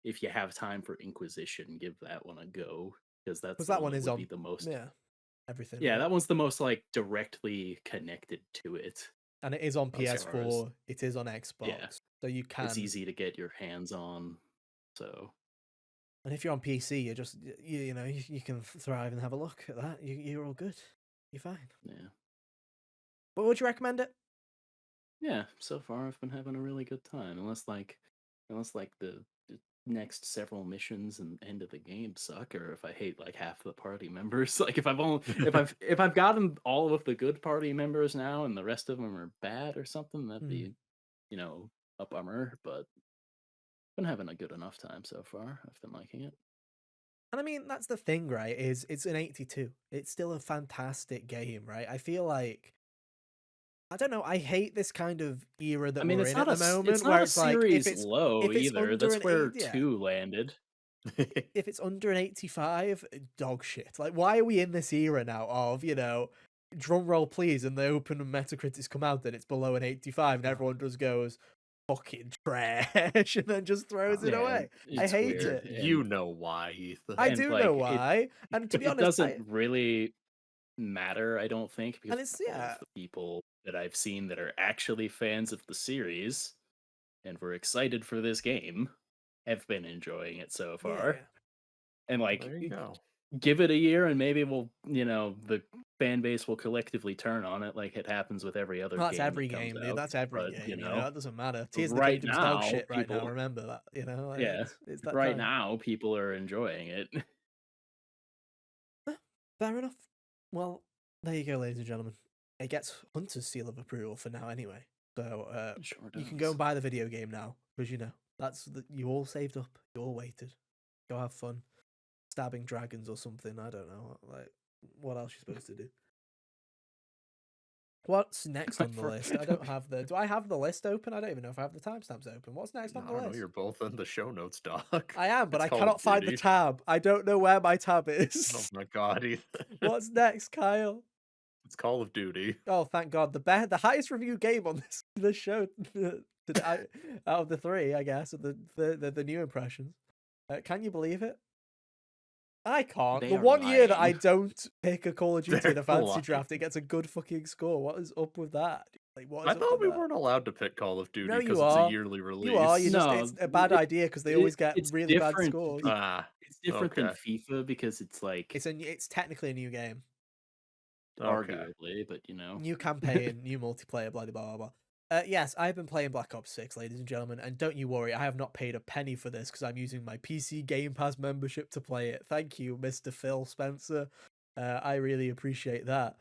if you have time for Inquisition, give that one a go because that's
Because
the
that
one
one
that
is
would be
on,
the most.
yeah, everything,
Yeah,
right?
that one's the most like directly connected to it
And it is on
as far as
PS4, it is on
yeah,
Xbox, so you
it's
can.
easy to get your hands on. So
And if you're on PC, you're just you can thrive and have a look at that. You're all good. You're fine.
yeah.
But would you recommend it?
Yeah, so far I've been having a really good time. Unless like the next several missions and end of the game suck, or if I hate like half the party members. Like if I've gotten all of the good party members now and the rest of them are bad or something, that'd
Hmm.
be a bummer. But been having a good enough time so far. I've been liking it.
And I mean, that's the thing, right? Is it's an 82. It's still a fantastic game, right? I feel like I don't know. I hate this kind of era
I
that
mean,
we're in at the
it's
moment,
not
where
a
it's like
series low
if it's
either.
under
That's
an
where
8, yeah,
two landed.
if it's under an 85, dog shit. Like, why are we in this era now of, drum roll please, and the open Metacritics come out and it's below an 85, and everyone just goes, fucking trash, and then just throws it
Yeah,
away. I
it's
hate
weird.
it.
You know why, Ethan.
I
And
do know
like
why. And to be
it
honest,
doesn't really matter, I don't think,
and
because
it's,
all
yeah,
of the people that I've seen that are actually fans of the series and were excited for this game have been enjoying it so far.
yeah.
And
Well,
like
there you go.
give it a year and maybe the fan base will collectively turn on it like it happens with every other
Well, that's
game
every
that comes
game, dude.
out.
That's every
But,
game, that doesn't matter. Tears of the
right
Kingdom's dog
now
shit right now,
people
remember that, like,
yeah,
it's that
right
time.
now people are enjoying it.
Fair enough. Well, there you go, ladies and gentlemen. It gets Hunter's seal of approval for now, anyway. So
It sure
you can go
does.
and buy the video game now, because you all saved up, you all waited. Go have fun, stabbing dragons or something. I don't know, like what else you're supposed to do. What's next
I
on the
for-
list? I don't have the. Do I have the list open? I don't even know if I have the timestamps open. What's next on
I
the
don't know.
list?
You're both in the show notes, doc.
I am, but
It's
I
Call of
cannot find the
Duty.
tab. I don't know where my tab
Oh
is.
my god, Ethan.
What's next, Kyle?
It's Call of Duty.
Oh, thank God! The highest reviewed game on this show today, out of the three, I guess, of the new impressions. Can you believe it? I can't.
they
The
are
one year that I
lying.
don't pick a Call of Duty in
They're
a fantasy
lying.
draft, it gets a good fucking score. What is up with that? Like, what
I
is up
thought
with
we
that?
weren't allowed to pick Call of
No,
Duty
you
because it's a
are.
yearly
You are. You
release.
just it's
No,
a bad idea because they always get
it's
really bad
different.
scores.
It's different than
Okay.
FIFA because it's like
It's technically a new game.
Okay.
arguably, but
New campaign, new multiplayer, blah, blah, blah, blah. Yes, I've been playing Black Ops 6, ladies and gentlemen, and don't you worry, I have not paid a penny for this because I'm using my PC Game Pass membership to play it. Thank you, Mr. Phil Spencer. I really appreciate that.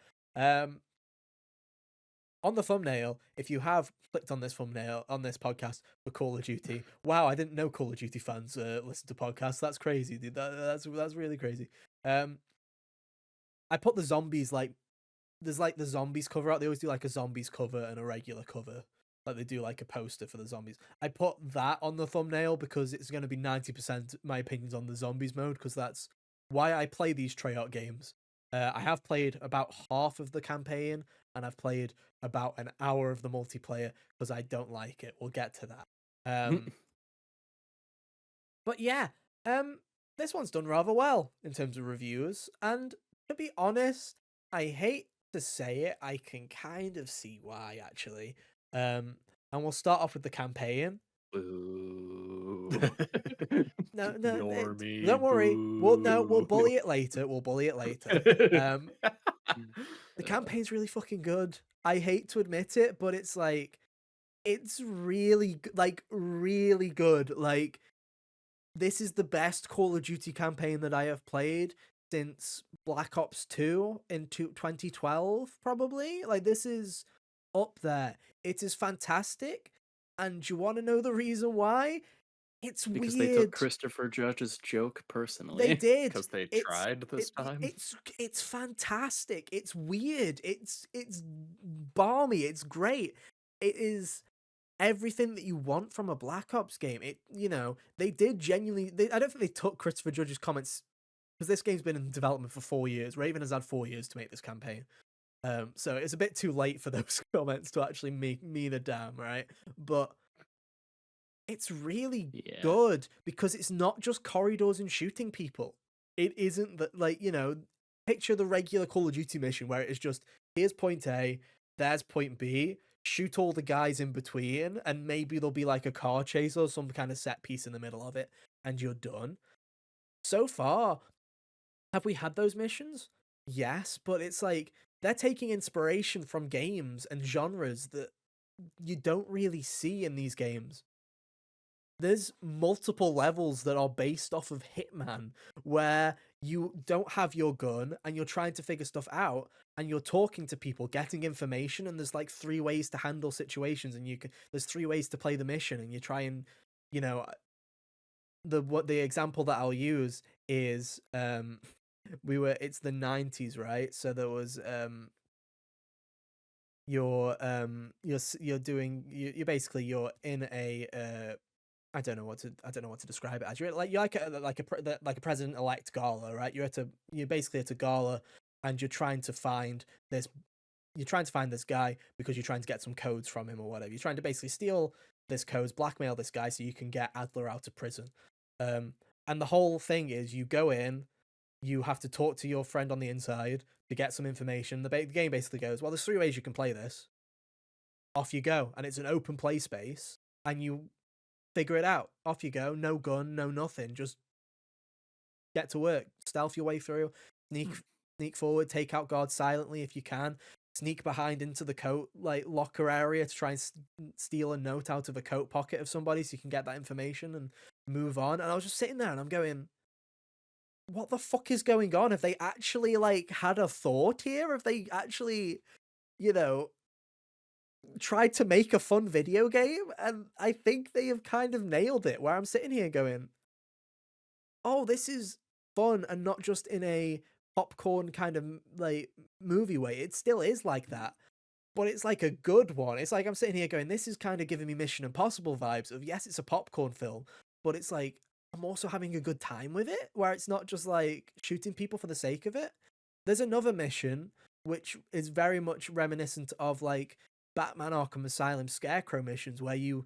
On the thumbnail, if you have clicked on this thumbnail on this podcast for Call of Duty, wow, I didn't know Call of Duty fans listen to podcasts. That's crazy, dude. That's really crazy. I put the zombies there's like the zombies cover out. They always do like a zombies cover and a regular cover. Like they do like a poster for the zombies. I put that on the thumbnail because it's going to be 90% my opinions on the zombies mode because that's why I play these Treyarch games. I have played about half of the campaign and I've played about an hour of the multiplayer because I don't like it. We'll get to that. But yeah, this one's done rather well in terms of reviews. And to be honest, I hate to say it, I can kind of see why actually. And we'll start off with the campaign.
boo.
No,
Normie,
don't worry. We'll
boo.
bully it later. We'll bully it later. The
Uh,
campaign's really fucking good. I hate to admit it, but it's like it's really really good. Like, this is the best Call of Duty campaign that I have played since Black Ops 2 in 2012, probably. Like, this is up there. It is fantastic. And you want to know the reason why? It's
Because they took
weird.
Christopher Judge's joke
They
personally.
did.
Because they
It's
tried this time.
it's fantastic. It's weird. It's balmy. It's great. It is everything that you want from a Black Ops game. They did genuinely. I don't think they took Christopher Judge's comments, because this game's been in development for 4 years. Raven has had 4 years to make this campaign. So it's a bit too late for those comments to actually mean a damn, right? But it's really
Yeah.
good because it's not just corridors and shooting people. It isn't that, like, picture the regular Call of Duty mission where it is just, here's point A, there's point B, shoot all the guys in between, and maybe there'll be like a car chase or some kind of set piece in the middle of it, and you're done. So far, have we had those missions? Yes, but it's like they're taking inspiration from games and genres that you don't really see in these games. There's multiple levels that are based off of Hitman, where you don't have your gun and you're trying to figure stuff out, and you're talking to people, getting information, and there's like 3 ways to handle situations, and there's 3 ways to play the mission, and you try and, you know the example that I'll use is, it's the 90s, right? So there was, you're basically, you're in a, I don't know what to describe it as. You're like a president-elect gala, right? You're basically at a gala, and you're trying to find this guy because you're trying to get some codes from him or whatever. You're trying to basically steal this codes, blackmail this guy so you can get Adler out of prison. And the whole thing is, you go in, you have to talk to your friend on the inside to get some information. The game basically goes, well, there's 3 ways you can play this. Off you go, and it's an open play space, and you figure it out. Off you go. No gun, no nothing. Just get to work. Stealth your way through. Sneak forward. Take out guards silently if you can. Sneak behind into the coat locker area to try and steal a note out of a coat pocket of somebody so you can get that information and move on. And I was just sitting there and I'm going, what the fuck is going on? Have they actually had a thought here? Have they actually, tried to make a fun video game? And I think they have kind of nailed it, where I'm sitting here going, oh, this is fun, and not just in a popcorn kind of movie way. It still is like that, but it's like a good one. It's like I'm sitting here going, this is kind of giving me Mission Impossible vibes of, yes, it's a popcorn film, but it's like I'm also having a good time with it, where it's not just like shooting people for the sake of it. There's another mission which is very much reminiscent of like Batman Arkham Asylum Scarecrow missions, where you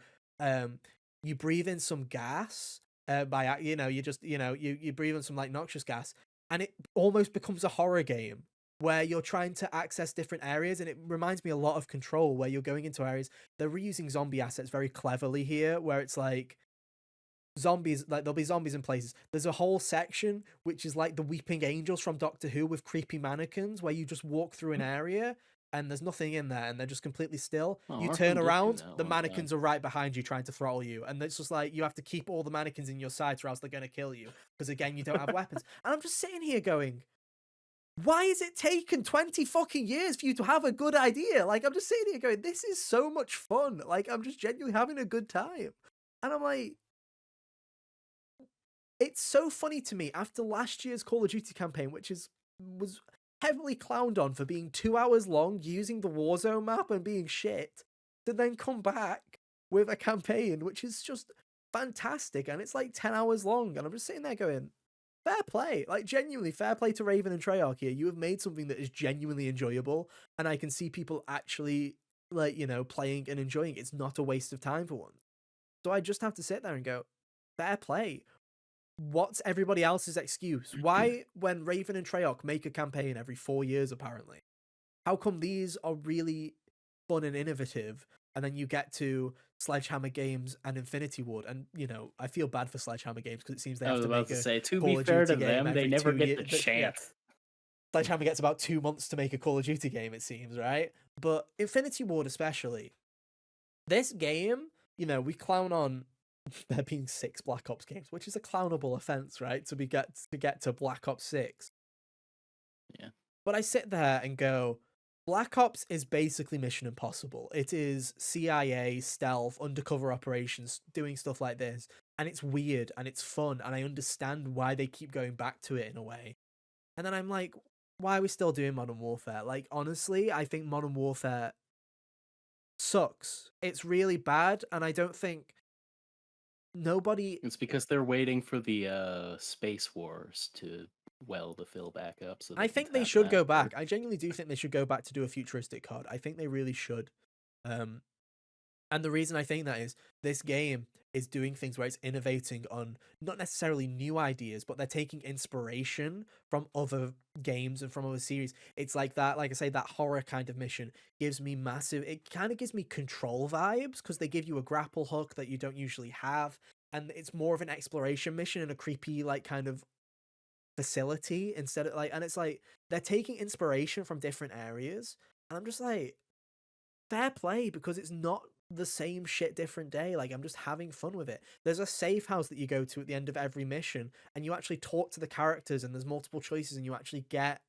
breathe in some gas, by you breathe in some like noxious gas, and it almost becomes a horror game where you're trying to access different areas. And it reminds me a lot of Control, where you're going into areas. They're reusing zombie assets very cleverly here, where it's like zombies, like there'll be zombies in places. There's a whole section which is like the Weeping Angels from Doctor Who, with creepy mannequins, where you just walk through an area and there's nothing in there, and they're just completely still.
Oh,
You
Arkham
turn
did do
around,
that
the
one time.
mannequins are right behind you trying to throttle you, and it's just like you have to keep all the mannequins in your sights or else they're going to kill you, because again, you don't have weapons. And I'm just sitting here going, why is it taken 20 fucking years for you to have a good idea? Like, I'm just sitting here going, this is so much fun. Like, I'm just genuinely having a good time. And I'm like, it's so funny to me, after last year's Call of Duty campaign, which was heavily clowned on for being 2 hours long, using the Warzone map and being shit, to then come back with a campaign which is just fantastic, and it's like 10 hours long, and I'm just sitting there going, fair play. Like, genuinely, fair play to Raven and Treyarch here. You have made something that is genuinely enjoyable, and I can see people actually, playing and enjoying it. It's not a waste of time for once. So I just have to sit there and go, fair play. What's everybody else's excuse? Why, when Raven and Treyarch make a campaign every 4 years, apparently, how come these are really fun and innovative, and then you get to Sledgehammer Games and Infinity Ward, and, I feel bad for Sledgehammer Games because it seems they
I
have
was
to
about
make
to
a
say, to be
Call of
fair
Duty
to
game
them, they
every
never
2
get
years.
the chance.
Sledgehammer gets about 2 months to make a Call of Duty game, it seems, right? But Infinity Ward especially, This game, we clown on there being 6 Black Ops games, which is a clownable offense, right? To get to Black Ops 6.
Yeah.
But I sit there and go, Black Ops is basically Mission Impossible. It is CIA, stealth, undercover operations, doing stuff like this. And it's weird and it's fun. And I understand why they keep going back to it in a way. And then I'm like, why are we still doing Modern Warfare? Like, honestly, I think Modern Warfare sucks. It's really bad. And I don't think nobody.
It's because they're waiting for the Space Wars to to fill back up, so
I
they can
think they
tap
should
that
go
for.
back. I genuinely do think they should go back to do a futuristic COD. I think they really should. Um, And the reason I think that is this game is doing things where it's innovating on not necessarily new ideas, but they're taking inspiration from other games and from other series. It's like that, like I say, that horror kind of mission gives me it kind of gives me Control vibes because they give you a grapple hook that you don't usually have. And it's more of an exploration mission in a creepy, like, kind of facility instead of and it's like they're taking inspiration from different areas. And I'm just like, fair play, because it's not the same shit different day. Like, I'm just having fun with it. There's a safe house that you go to at the end of every mission and you actually talk to the characters and there's multiple choices and you actually get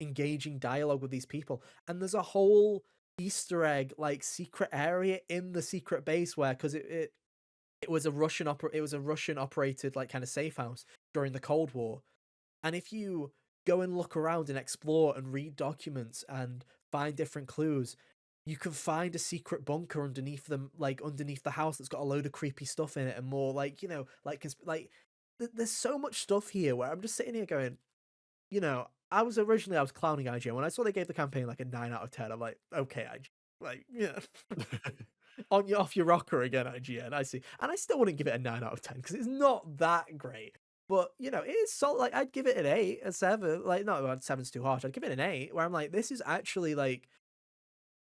engaging dialogue with these people. And there's a whole Easter egg, like, secret area in the secret base where, because it was a Russian operated, like, kind of safe house during the Cold War. And if you go and look around and explore and read documents and find different clues, you can find a secret bunker underneath them, like underneath the house, that's got a load of creepy stuff in it and more, like, there's so much stuff here where I'm just sitting here going, I was clowning IGN when I saw they gave the campaign like a 9 out of 10. I'm like, okay, IGN, like, yeah. Off your rocker again, IGN. I see, and I still wouldn't give it a 9 out of 10 because it's not that great. But it is solid. Like, I'd give it an 8, a 7. Like, not well, 7's too harsh. I'd give it an 8. Where I'm like, this is actually like,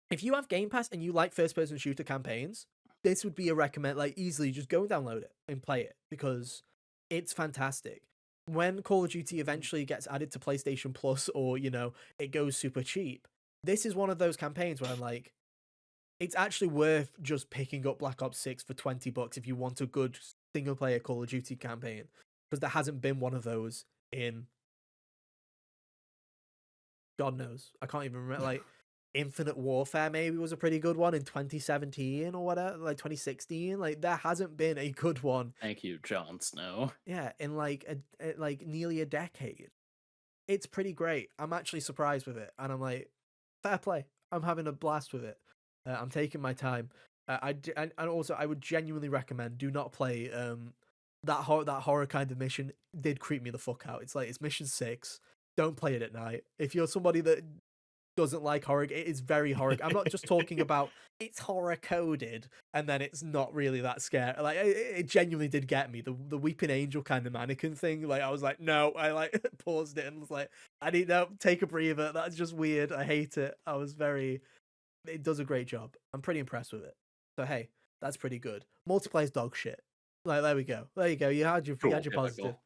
if you have Game Pass and you like first-person shooter campaigns, this would be a recommend. Like, easily just go and download it and play it because it's fantastic. When Call of Duty eventually gets added to PlayStation Plus, or it goes super cheap, this is one of those campaigns where I'm like, it's actually worth just picking up Black Ops 6 for $20 if you want a good single player Call of Duty campaign, because there hasn't been one of those in God knows. I can't even remember. Like, Infinite Warfare maybe was a pretty good one in 2017 or whatever, like 2016. Like, there hasn't been a good one.
Thank you, Jon Snow.
Yeah, in like like nearly a decade. It's pretty great. I'm actually surprised with it, and I'm like, fair play. I'm having a blast with it. I'm taking my time. And also I would genuinely recommend, do not play that horror kind of mission. Did creep me the fuck out. It's like, it's mission 6. Don't play it at night. If you're somebody that doesn't like horror, it is very horror. I'm not just talking about it's horror coded and then it's not really that scary. Like, it genuinely did get me. The weeping angel kind of mannequin thing. Like, I was like, no. I like paused it and was like, I need to take a breather. That's just weird. I hate it. It does a great job. I'm pretty impressed with it. So hey, that's pretty good. Multiplayer's dog shit. Like, there we go. There you go. You had your positive.
Typical.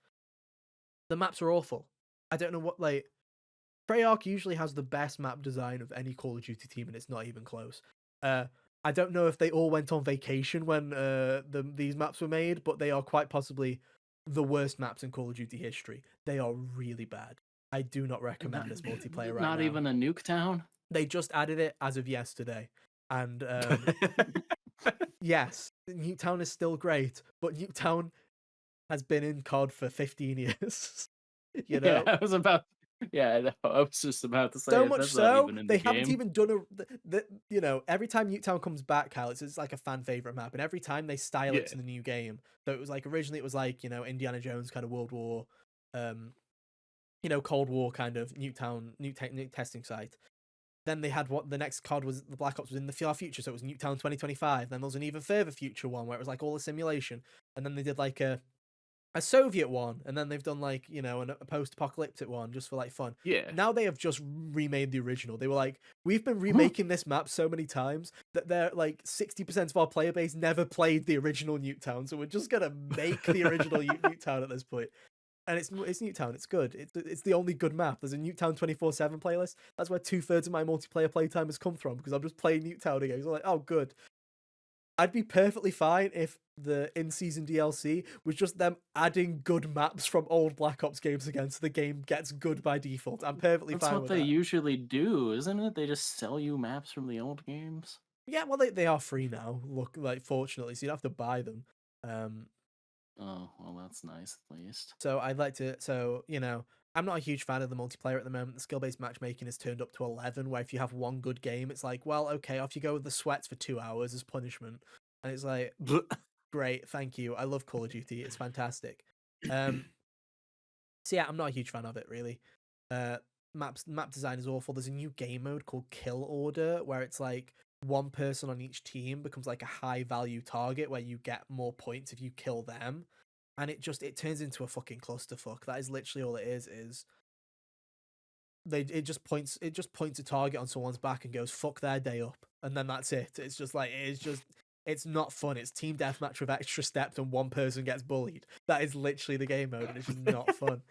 The maps are awful. I don't know what, like, Treyarch usually has the best map design of any Call of Duty team, and it's not even close. I don't know if they all went on vacation when these maps were made, but they are quite possibly the worst maps in Call of Duty history. They are really bad. I do not recommend this multiplayer right now.
Not even a Nuketown?
They just added it as of yesterday. And yes, Nuketown is still great, but Nuketown has been in COD for 15 years.
Yeah, I was just about to say
So
it,
much
that's not
so,
even in
they
the
haven't
game.
even done every time Nuketown comes back, Kyle, it's like a fan favorite map, and every time they style it to the new game. So it was like, originally it was like, Indiana Jones kind of World War, Cold War kind of Nuketown, nuke testing site. Then they had what the next COD was, the Black Ops was in the far future, so it was Nuketown 2025. Then there was an even further future one where it was like all a simulation, and then they did like a Soviet one, and then they've done like, a post-apocalyptic one just for like fun.
Yeah.
Now they have just remade the original. They were like, we've been remaking this map so many times that they're like 60% of our player base never played the original Nuketown, so we're just gonna make the original Nuketown at this point. And it's Nuketown. It's good. It's the only good map. There's a Nuketown 24/7 playlist. That's where 2/3 of my multiplayer playtime has come from, because I'm just playing Nuketown again. So I'm like, oh, good. I'd be perfectly fine if the in-season DLC was just them adding good maps from old Black Ops games again, so the game gets good by default. I'm perfectly
That's
fine
what
with
they
that.
usually do, isn't it? They just sell you maps from the old games.
Yeah, well, they are free now. Look, like fortunately, so you don't have to buy them. Um,
Oh, well, that's nice at least.
so I'd like to. So I'm not a huge fan of the multiplayer at the moment. The skill-based matchmaking is turned up to 11. Where if you have one good game, it's like, well, okay, off you go with the sweats for 2 hours as punishment, and it's like, great, thank you. I love Call of Duty. It's fantastic. Um, So yeah, I'm not a huge fan of it really. Uh, map design is awful. There's a new game mode called Kill Order where it's like one person on each team becomes like a high value target where you get more points if you kill them, and it turns into a fucking clusterfuck. That is literally all it is. Is it just points a target on someone's back and goes fuck their day up, and then that's it. It's just like it's not fun. It's team deathmatch with extra steps and one person gets bullied. That is literally the game mode, and it's just not fun.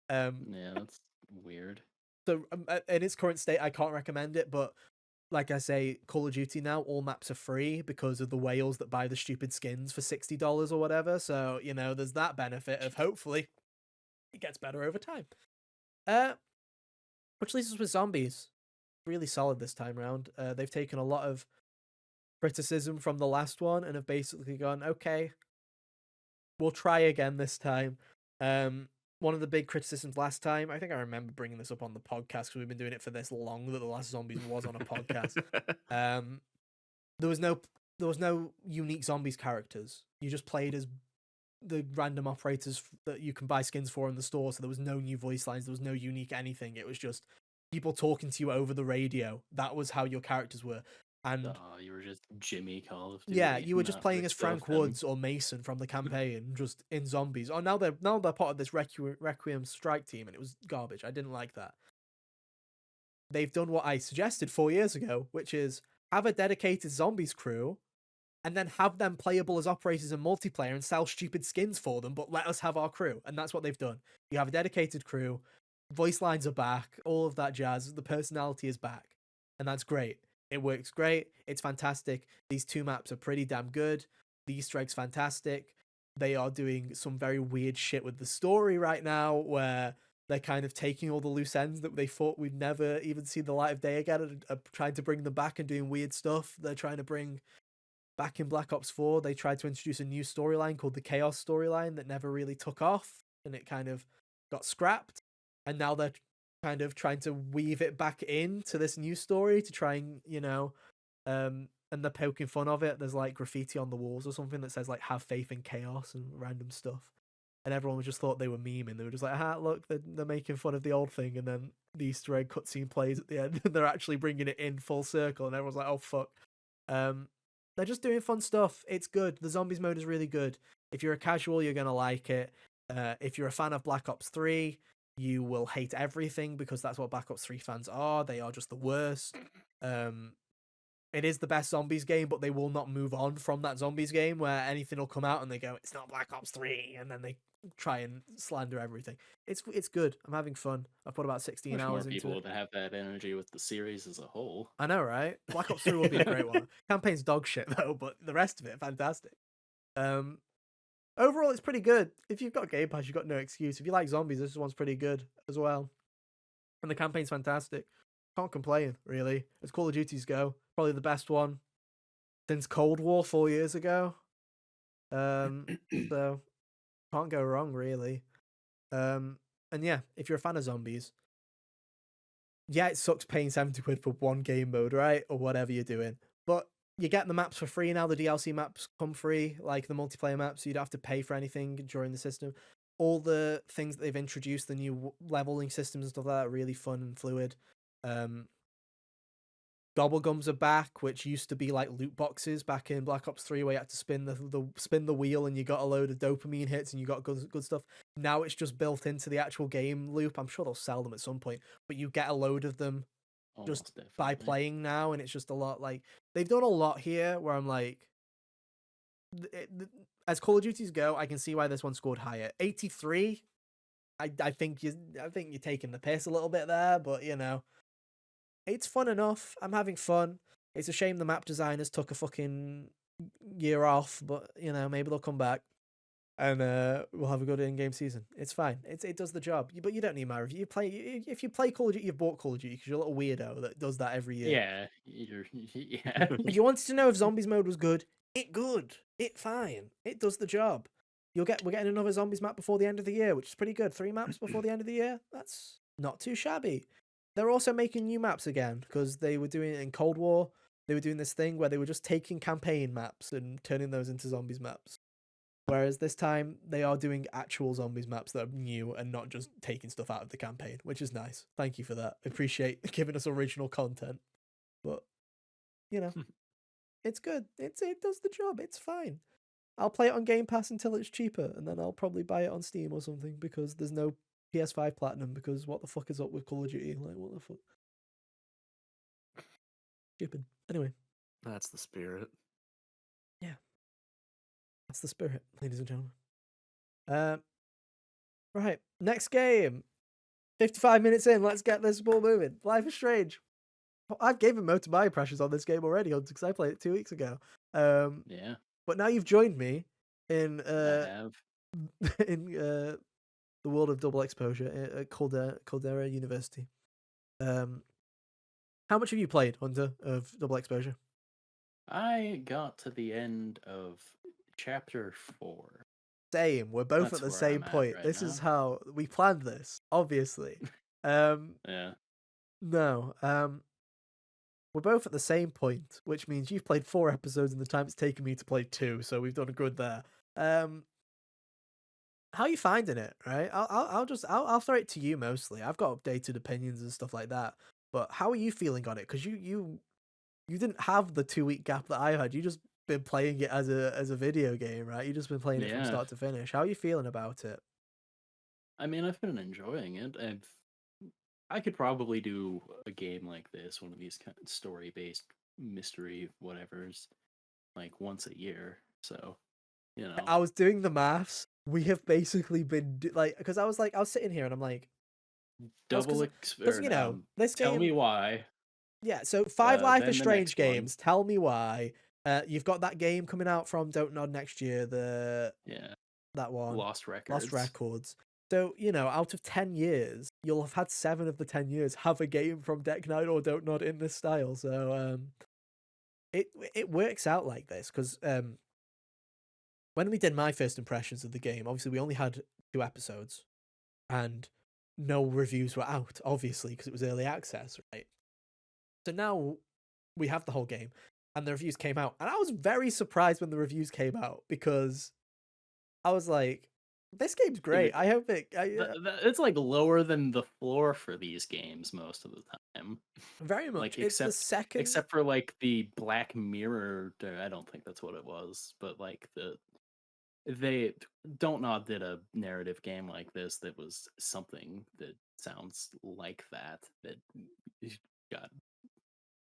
Um,
Yeah, that's weird.
so in its current state, I can't recommend it. But like I say, Call of Duty now, all maps are free because of the whales that buy the stupid skins for $60 or whatever. So there's that benefit of hopefully it gets better over time. Uh, which leaves us with zombies. Really solid this time round. They've taken a lot of criticism from the last one and have basically gone, okay, we'll try again this time. One of the big criticisms last time, I think I remember bringing this up on the podcast because we've been doing it for this long that the last zombies was on a podcast. Um, there was no unique zombies characters. You just played as the random operators that you can buy skins for in the store. So there was no new voice lines. There was no unique anything. It was just people talking to you over the radio. That was how your characters were. And
Oh, you were just Jimmy Call of
yeah,
Duty,
you were just
not
playing as
Rick
Frank
Duffin.
Woods or Mason from the campaign, just in zombies. Oh, now they're part of this Requiem strike team, and it was garbage. I didn't like that. They've done what I suggested 4 years ago, which is have a dedicated zombies crew, and then have them playable as operators in multiplayer and sell stupid skins for them, but let us have our crew. And that's what they've done. You have a dedicated crew, voice lines are back, all of that jazz, the personality is back. And that's great. It works great. It's fantastic. These two maps are pretty damn good. The Easter egg's fantastic. They are doing some very weird shit with the story right now where they're kind of taking all the loose ends that they thought we'd never even see the light of day again and are trying to bring them back and doing weird stuff. They're trying to bring back in Black Ops 4, they tried to introduce a new storyline called the Chaos storyline that never really took off and it kind of got scrapped. And now they're kind of trying to weave it back into this new story to try and, and they're poking fun of it. There's like graffiti on the walls or something that says like have faith in chaos and random stuff. And everyone just thought they were memeing. They were just like, look, they're making fun of the old thing. And then the Easter egg cutscene plays at the end and they're actually bringing it in full circle. And everyone's like, oh, fuck. They're just doing fun stuff. It's good. The zombies mode is really good. If you're a casual, you're going to like it. If you're a fan of Black Ops 3, you will hate everything because that's what Black Ops 3 fans are. They are just the worst. It is the best zombies game, but they will not move on from that zombies game where anything will come out and they go, it's not Black Ops 3, and then they try and slander everything. It's good. I'm having fun. I've put about 16
Much
hours
more
into
people
it.
would have that energy with the series as a whole.
I know, right? Black Ops 3 will be a great one. Campaign's dog shit though, but the rest of it, fantastic. Overall, it's pretty good. If you've got Game Pass, you've got no excuse. If you like zombies, this one's pretty good as well. And the campaign's fantastic. Can't complain, really. As Call of Duties go, probably the best one since Cold War 4 years ago. So can't go wrong, really. And yeah, if you're a fan of zombies, yeah, it sucks paying 70 quid for one game mode, right? Or whatever you're doing. But you get the maps for free now. The DLC maps come free, like the multiplayer maps. So you don't have to pay for anything during the system. All the things that they've introduced, the new leveling systems and stuff like that, are really fun and fluid. Gobblegums are back, which used to be like loot boxes back in Black Ops 3 where you had to spin the wheel and you got a load of dopamine hits and you got good stuff. Now it's just built into the actual game loop. I'm sure they'll sell them at some point, but you get a load of them just
Almost
by
definitely.
playing now, and it's just a lot. Like they've done a lot here where I'm like, as Call of Duties go, I can see why this one scored higher. 83. I think you're taking the piss a little bit there, but it's fun enough. I'm having fun. It's a shame the map designers took a fucking year off, but maybe they'll come back and we'll have a good in-game season. It's fine. It does the job. But you don't need my review. If you play Call of Duty, you've bought Call of Duty because you're a little weirdo that does that every year.
Yeah, yeah.
If you wanted to know if zombies mode was good, it fine. It does the job. We're getting another zombies map before the end of the year, which is pretty good. 3 maps before the end of the year. That's not too shabby. They're also making new maps again because they were doing it in Cold War. They were doing this thing where they were just taking campaign maps and turning those into zombies maps. Whereas this time they are doing actual zombies maps that are new and not just taking stuff out of the campaign, which is nice. Thank you for that. I appreciate giving us original content. But it's good. It does the job. It's fine. I'll play it on Game Pass until it's cheaper, and then I'll probably buy it on Steam or something because there's no PS5 Platinum. Because what the fuck is up with Call of Duty? Like, what the fuck? Stupid. Anyway,
That's the spirit.
yeah, that's the spirit, ladies and gentlemen. Right, next game. 55 minutes in. Let's get this ball moving. Life is Strange. I've given most of my impressions on this game already, because I played it 2 weeks ago.
Yeah,
But now you've joined me in
I have.
in the world of double exposure at Caldera University. How much have you played, Hunter, of double exposure?
I got to the end of chapter 4.
Same. We're both
That's
at the
where
same
I'm at
point.
right
This is
now.
how we planned this, obviously.
Yeah.
No. We're both at the same point, which means you've played 4 episodes in the time it's taken me to play 2, so we've done a good there. How are you finding it? Right? I'll throw it to you mostly. I've got updated opinions and stuff like that. But how are you feeling on it? Because you didn't have the 2-week gap that I had. You just been playing it as a video game, right? You just been playing it from
Yeah.
start to finish. How are you feeling about it?
I mean, I've been enjoying it. I could probably do a game like this, one of these kind of story-based mystery whatevers, like once a year. So,
I was doing the maths. We have basically been because I was sitting here and I'm like,
double
because this
tell me
game.
why.
Yeah, so 5 Life is
Then the
Strange
next one.
games. Tell me why. You've got that game coming out from Don't Nod next year. That one,
Lost
Lost
Records.
Records. So out of 10 years, you'll have had 7 of the 10 years have a game from Deck Nine or Don't Nod in this style. So it works out like this because when we did my first impressions of the game, obviously we only had 2 episodes, and no reviews were out, obviously because it was early access, right? So now we have the whole game, and the reviews came out, and I was very surprised when the reviews came out because I was like, "This game's great. I hope it."
It's like lower than the floor for these games most of the time.
Very much.
Like
It's the second.
except for like the Black Mirror. I don't think that's what it was, but like they Don't Nod did a narrative game like this that was something that sounds like that got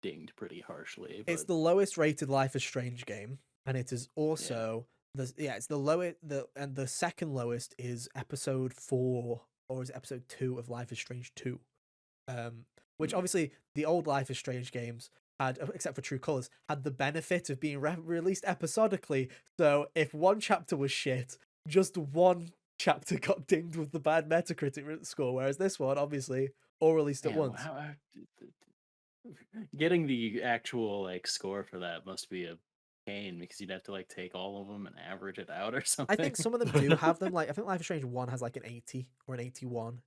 dinged pretty harshly. But
It's the lowest rated Life is Strange game, and it is also it's the lowest. The second lowest is episode 4, or is it episode 2 of Life is Strange 2? Which obviously the old Life is Strange games had, except for True Colors, had the benefit of being released episodically. So if one chapter was shit, just one chapter got dinged with the bad Metacritic score. Whereas this one, obviously, all released at once.
Getting the actual like score for that must be a pain because you'd have to like take all of them and average it out or something.
I think some of them do have them. Like I think Life is Strange 1 has like an 80 or an 81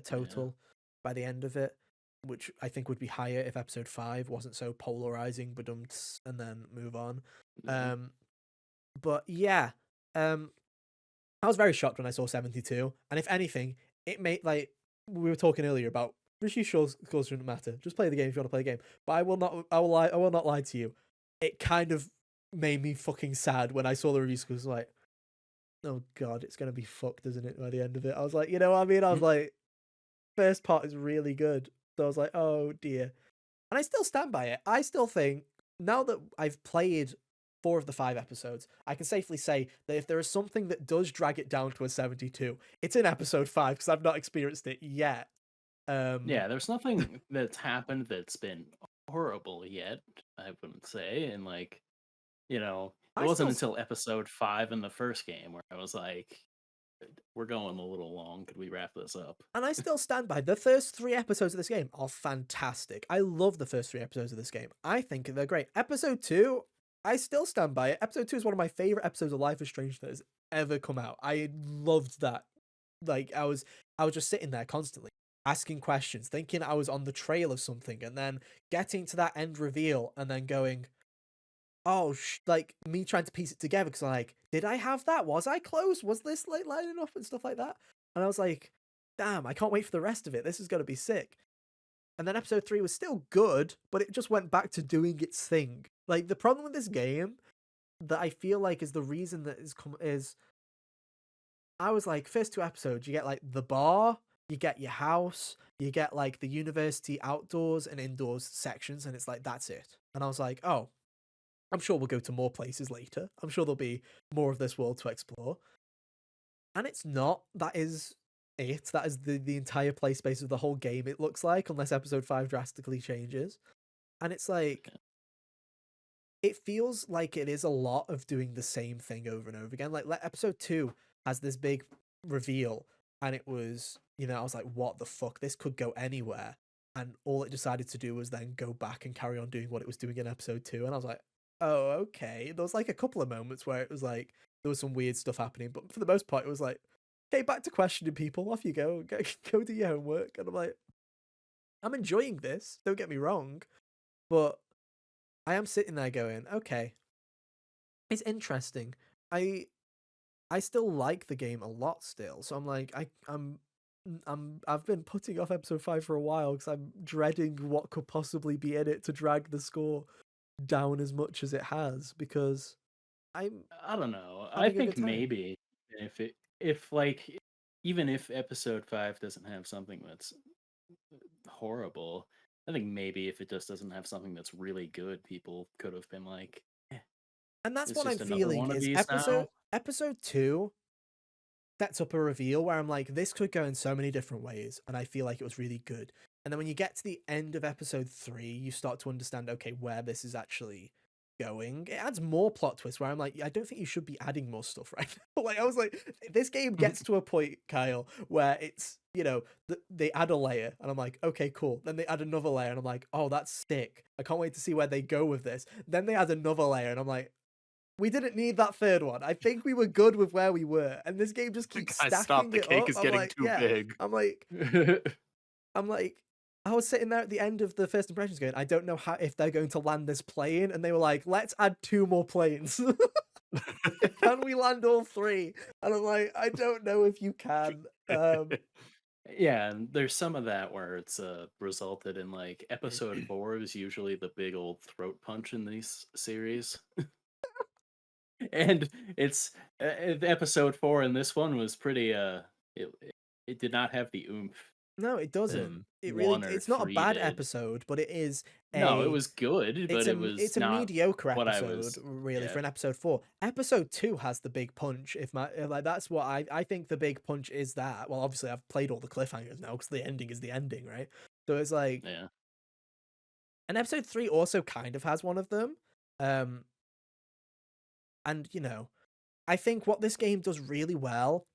total by the end of it, which I think would be higher if episode 5 wasn't so polarizing, and then move on.
Yeah.
But yeah, I was very shocked when I saw 72, and if anything, it made, like we were talking earlier about review scores shouldn't matter. Just play the game if you want to play the game. But I will not lie to you. It kind of made me fucking sad when I saw the review scores. Like, oh god, it's gonna be fucked, isn't it? By the end of it, I was like, you know what I mean? I was like, first part is really good, so I was like, oh dear, and I still stand by it. I still think now that I've played 4 of the 5 episodes, I can safely say that if there is something that does drag it down to a 72, it's in episode 5 because I've not experienced it yet.
Yeah, there's nothing that's happened that's been horrible yet, I wouldn't say, and like It
I
wasn't
still
until episode 5 in the first game where I was like, we're going a little long. Could we wrap this up?
And I still stand by the first 3 episodes of this game are fantastic. I love the first 3 episodes of this game. I think they're great. Episode 2, I still stand by it. Episode 2 is one of my favorite episodes of Life is Strange that has ever come out. I loved that. Like I was just sitting there constantly asking questions, thinking I was on the trail of something, and then getting to that end reveal and then going, oh, like me trying to piece it together because like, did I have that? Was I close? Was this like lining up and stuff like that? And I was like, damn, I can't wait for the rest of it. This is gonna be sick. And then episode 3 was still good, but it just went back to doing its thing. Like the problem with this game that I feel like is the reason that is I was like, first 2 episodes, you get like the bar, you get your house, you get like the university outdoors and indoors sections, and it's like that's it. And I was like, oh, I'm sure we'll go to more places later. I'm sure there'll be more of this world to explore. And it's not. That is it. That is the entire play space of the whole game, it looks like, unless episode 5 drastically changes. And it's like, it feels like it is a lot of doing the same thing over and over again. Like episode 2 has this big reveal, and it was, I was like, what the fuck? This could go anywhere. And all it decided to do was then go back and carry on doing what it was doing in episode 2. And I was like, oh, okay. There was like a couple of moments where it was like, there was some weird stuff happening. But for the most part, it was like, okay, back to questioning people. Off you go. Go do your homework. And I'm like, I'm enjoying this. Don't get me wrong. But I am sitting there going, okay, it's interesting. I I still like the game a lot still. So I'm like, I've been putting off episode 5 for a while because I'm dreading what could possibly be in it to drag the score down as much as it has, because I'm
I don't know. I
having a good
think
time.
maybe if like even if episode 5 doesn't have something that's horrible, I think maybe if it just doesn't have something that's really good, people could have been like,
And that's
it's
what I'm
just another
feeling
one of
is
these
episode
now.
episode 2 sets up a reveal where I'm like, this could go in so many different ways, and I feel like it was really good. And then when you get to the end of episode 3, you start to understand, okay, where this is actually going. It adds more plot twists where I'm like, I don't think you should be adding more stuff right now. Like, I was like, this game gets to a point, Kyle, where it's, they add a layer, and I'm like, okay, cool. Then they add another layer, and I'm like, oh, that's sick. I can't wait to see where they go with this. Then they add another layer, and I'm like, we didn't need that third one. I think we were good with where we were. And this game just keeps
Guys, stop.
stacking
The
it
cake
up.
is
I'm
getting
like,
too
yeah.
big.
I'm like, I was sitting there at the end of the first impressions going, I don't know how if they're going to land this plane. And they were like, let's add 2 more planes. Can we land all 3? And I'm like, I don't know if you can.
Yeah, and there's some of that where it's resulted in like episode 4 is usually the big old throat punch in these series. And it's episode 4 in this one was pretty it did not have the oomph
No, it
that
doesn't. It really,
1 or
it's not a
3
bad
did.
episode, but it is
No, it
a
was good, but it was
it's a
not
mediocre
what I
episode,
was.
really,
Yeah.
for an episode 4. Episode 2 has the big punch. Like, that's what I think the big punch is. That, well, obviously I've played all the cliffhangers now because the ending is the ending, right? So it's like,
Yeah.
and episode 3 also kind of has one of them. Um, and I think what this game does really well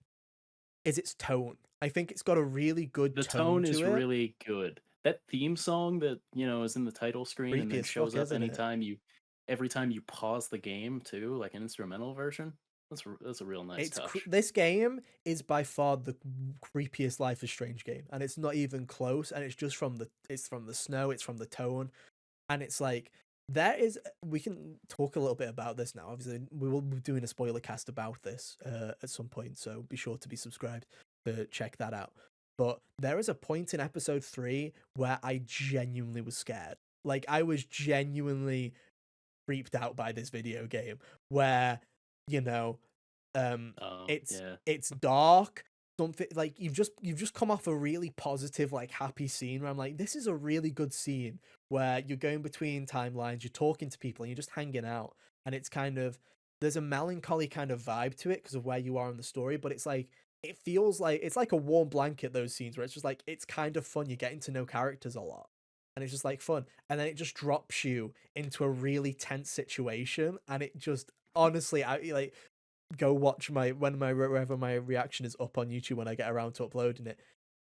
is its tone. I think it's got a really good
The
tone
tone
to
is
it.
really good. That theme song that, is in the title screen and
Creepy
then
as fuck,
shows up
isn't it?
every time you pause the game too, like an instrumental version. That's a real nice touch.
This game is by far the creepiest Life is Strange game, and it's not even close. And it's just from the snow, it's from the tone, and it's like we can talk a little bit about this now. Obviously, we will be doing a spoiler cast about this at some point, so be sure to be subscribed to check that out. But there is a point in episode 3 where I genuinely was scared. Like, I was genuinely creeped out by this video game, where you know
Oh,
it's
yeah.
it's dark, something like you've just come off a really positive, like, happy scene where I'm like, this is a really good scene where you're going between timelines, you're talking to people, and you're just hanging out, and it's kind of, there's a melancholy kind of vibe to it because of where you are in the story, but it's like, it feels like it's like a warm blanket, those scenes where it's just like, it's kind of fun, you're getting to know characters a lot. and it's just like fun, and then it just drops you into a really tense situation, and it just honestly, I like go watch wherever my reaction is up on YouTube when I get around to uploading it.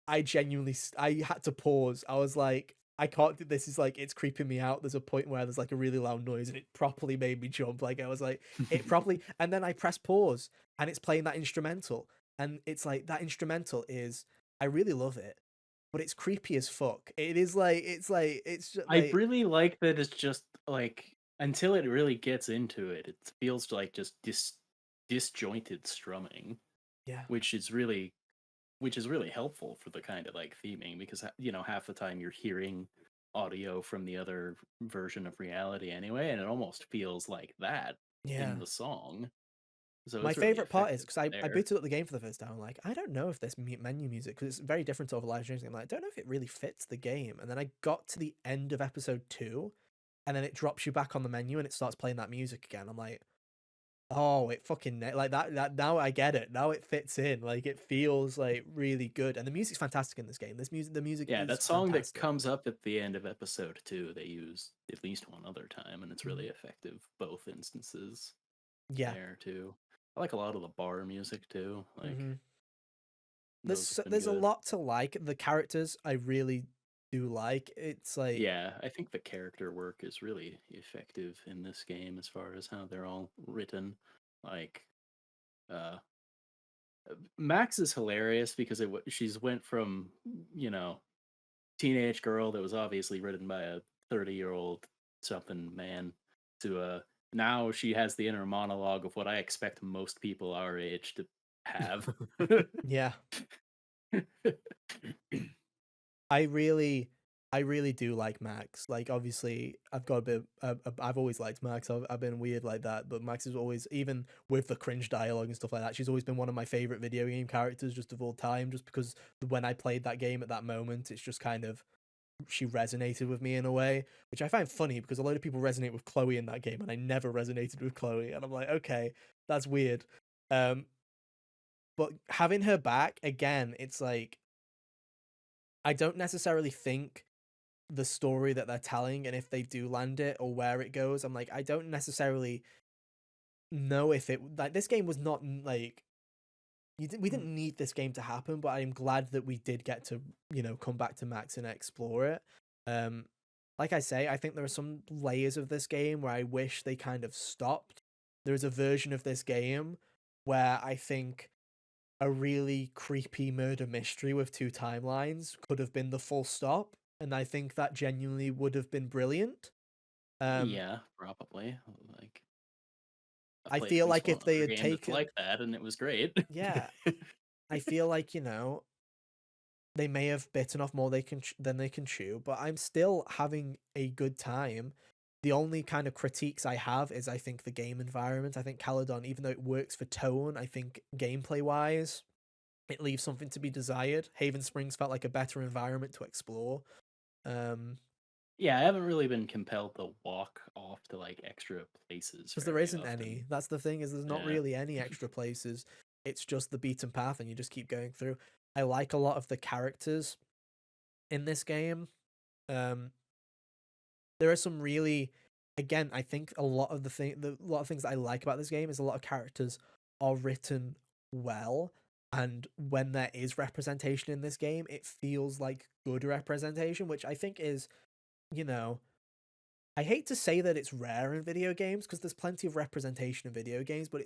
I genuinely, I had to pause. I was like, I can't do this. Is like, it's creeping me out. There's a point where there's like a really loud noise, and it properly made me jump. Like I was like, it properly, and then I press pause, and it's playing that instrumental, and it's like that instrumental is, I really love it, but it's creepy as fuck. It is like, it's just
I
like,
really like that it's just like until it really gets into it, it feels like just disjointed strumming,
yeah,
which is really helpful for the kind of like theming because half the time you're hearing audio from the other version of reality anyway, and it almost feels like that in
yeah.
the song. So
My
it's really
favorite part is
effective
because I
there.
booted up the game for the first time. I'm like, I don't know if this menu music, because it's very different to other live streams. I'm like, I don't know if it really fits the game. And then I got to the end of episode 2, and then it drops you back on the menu and it starts playing that music again. I'm like, oh, it fucking like that. Now I get it. Now it fits in. Like it feels like really good, and the music's fantastic in this game. The music
Yeah,
is
that song that
fantastic.
comes up at the end of episode 2, they use at least one other time, and it's
Mhm.
really effective both instances
Yeah.
there too. I like a lot of the bar music too. Like
hmm
those have been
there's a
good.
lot to like. The characters I really do like. It's like,
Yeah, I think the character work is really effective in this game as far as how they're all written. Like, uh, Max is hilarious because she's went from you know teenage girl that was obviously written by a 30-year-old something man to now she has the inner monologue of what I expect most people our age to have.
yeah. I really, I really do like Max. Like, obviously, I've got a bit. I've always liked Max. I've been weird like that, but Max is always, even with the cringe dialogue and stuff like that, she's always been one of my favorite video game characters just of all time. Just because when I played that game at that moment, it's just kind of, she resonated with me in a way, which I find funny because a lot of people resonate with Chloe in that game, and I never resonated with Chloe, and I'm like, okay, that's weird. Um, but having her back again, it's like, I don't necessarily think the story that they're telling, and if they do land it or where it goes, I'm like, I don't necessarily know if it, like, this game was not like, we didn't need this game to happen, but I'm glad that we did get to, come back to Max and explore it. um like I say, I think there are some layers of this game where I wish they kind of stopped. There's a version of this game where I think a really creepy murder mystery with two timelines could have been the full stop, and I think that genuinely would have been brilliant. Um,
Yeah, probably. Like I
I
played at
feel
least
like
one
if they
other
had
game that's
taken,
like that, and it was great.
yeah, I feel like, they may have bitten off more than they can chew, but I'm still having a good time. The only kind of critiques I have is, I think, the game environment. I think Caledon, even though it works for tone, I think gameplay wise, it leaves something to be desired. Haven Springs felt like a better environment to explore. Um,
Yeah, I haven't really been compelled to walk off to like extra places
because there
very
isn't
often.
any. That's the thing, is there's not
Yeah.
really any extra places. It's just the beaten path, and you just keep going through. I like a lot of the characters in this game. Um, there are some really, again, I think a lot of things that I like about this game is a lot of characters are written well, and when there is representation in this game, it feels like good representation, which I think is, you know, I hate to say that it's rare in video games because there's plenty of representation in video games, but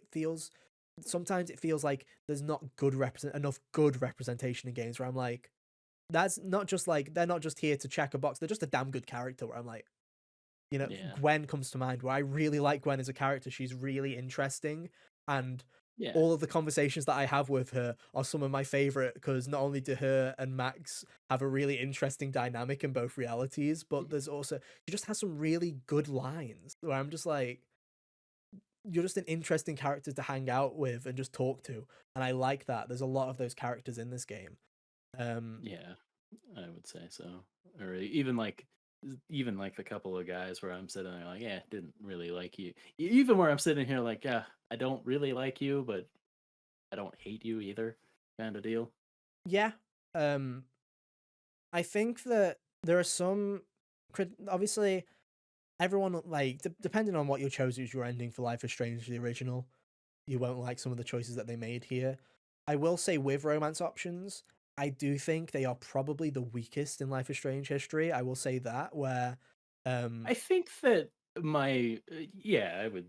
sometimes it feels like there's not enough good representation in games where I'm like, that's not just like, they're not just here to check a box, they're just a damn good character, where I'm like,
Yeah.
Gwen comes to mind, where I really like Gwen as a character. She's really interesting, and
Yeah.
all of the conversations that I have with her are some of my favorite, because not only do her and Max have a really interesting dynamic in both realities, but there's also, she just has some really good lines where I'm just like, you're just an interesting character to hang out with and just talk to, and I like that. There's a lot of those characters in this game. Um,
Yeah, I would say so. Or even like the couple of guys where I'm sitting there like, yeah, didn't really like you. Even where I'm sitting here like, yeah, I don't really like you, but I don't hate you either, kind of deal.
yeah. Um, I think that there are some. obviously everyone like depending on what you chose as your ending for Life is Strange the original, you won't like some of the choices that they made here. I will say with romance options, I do think they are probably the weakest in Life is Strange history. I will say that where
I think that yeah, I would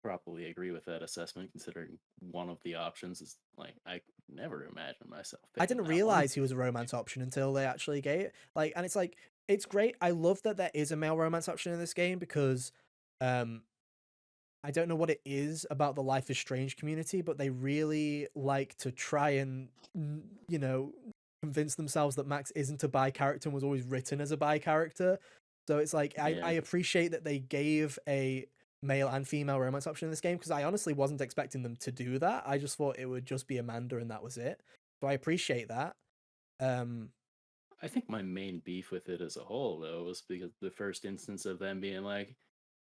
probably agree with that assessment, considering one of the options is like I never imagined myself
I
picking
didn't
that one.
realize he was a romance option until they actually gave like, and it's like it's great. I love that there is a male romance option in this game because um I don't know what it is about the Life is Strange community, but they really like to try and, you know, convince themselves that Max isn't a bi character and was always written as a bi character. So it's like I
Yeah,
appreciate that they gave a male and female romance option in this game because I honestly wasn't expecting them to do that. I just thought it would just be Amanda and that was it. So I appreciate that. Um,
I think my main beef with it as a whole, though, was because the first instance of them being like,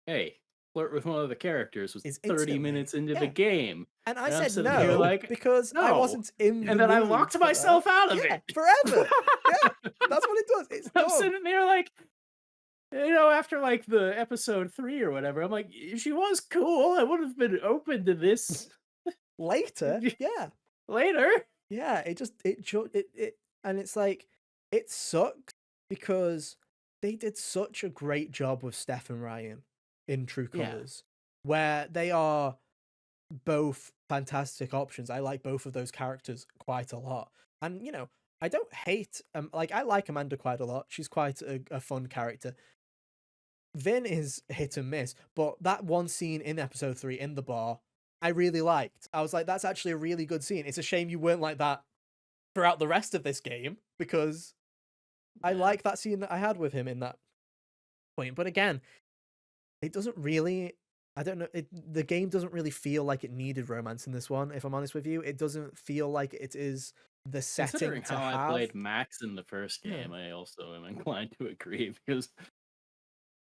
"Hey, flirt with one of the characters" was
is
30
instantly,
minutes into the
yeah.
game,
And I
and I'm
said
sitting here
no
like,
because I
"No,"
wasn't in
and
the
then I
mood
locked
for that.
myself out of
Yeah,
it.
forever. Yeah, that's what it does. It's
I'm
dumb.
sitting there like, after like the episode 3 or whatever, I'm like, if she was cool, I would have been open to this
Later, yeah,
later.
yeah. It and it's like it sucks because they did such a great job with Steph and Ryan in True
Yeah,
Colors, where they are both fantastic options. I like both of those characters quite a lot, and I don't hate like I like Amanda quite a lot. She's quite a fun character. Vin is hit and miss, but that one scene in episode 3 in the bar, I really liked. I was like, that's actually a really good scene. It's a shame you weren't like that throughout the rest of this game because I
yeah.
like that scene that I had with him in that point. But again, it doesn't really. I don't know. The game doesn't really feel like it needed romance in this one. If I'm honest with you, it doesn't feel like it is the setting
Considering
to
how I
have.
played Max in the first
Yeah.
game, I also am inclined to agree because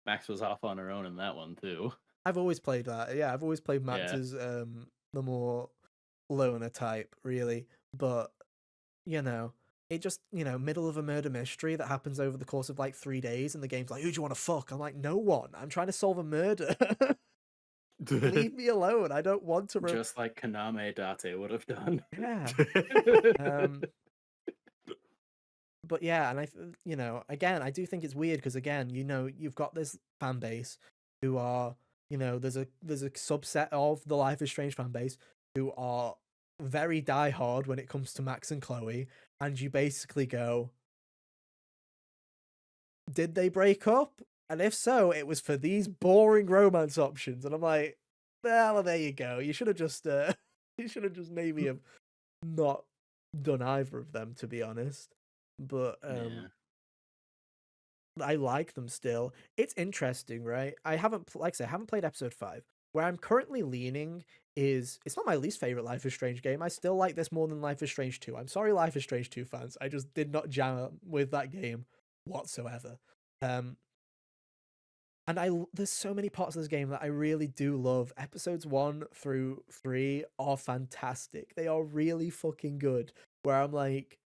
Max was off on her own in that one too.
I've always played that. Yeah, I've always played Max
Yeah.
as the more loner type, really. But it just middle of a murder mystery that happens over the course of like 3 days, and the game's like, "Who do you want to fuck?" I'm like, "No one. I'm trying to solve a murder. Leave me alone. I don't want to."
Just like Kaname Date would have done.
Yeah. Um. But yeah, and again, I do think it's weird because again, you've got this fan base who are, there's a subset of the Life is Strange fan base who are very diehard when it comes to Max and Chloe, and you basically go, did they break up? And if so, it was for these boring romance options. And I'm like, well, there you go. You should have just, you should have just maybe have not done either of them, to be honest. But
Yeah.
I like them still. It's interesting, right? Like I say, I haven't played episode 5. Where I'm currently leaning is it's not my least favorite Life is Strange game. I still like this more than Life is Strange 2. I'm sorry, Life is Strange 2 fans. I just did not jam with that game whatsoever. Um, and there's so many parts of this game that I really do love. Episodes 1 through 3 are fantastic. They are really fucking good. Where I'm like,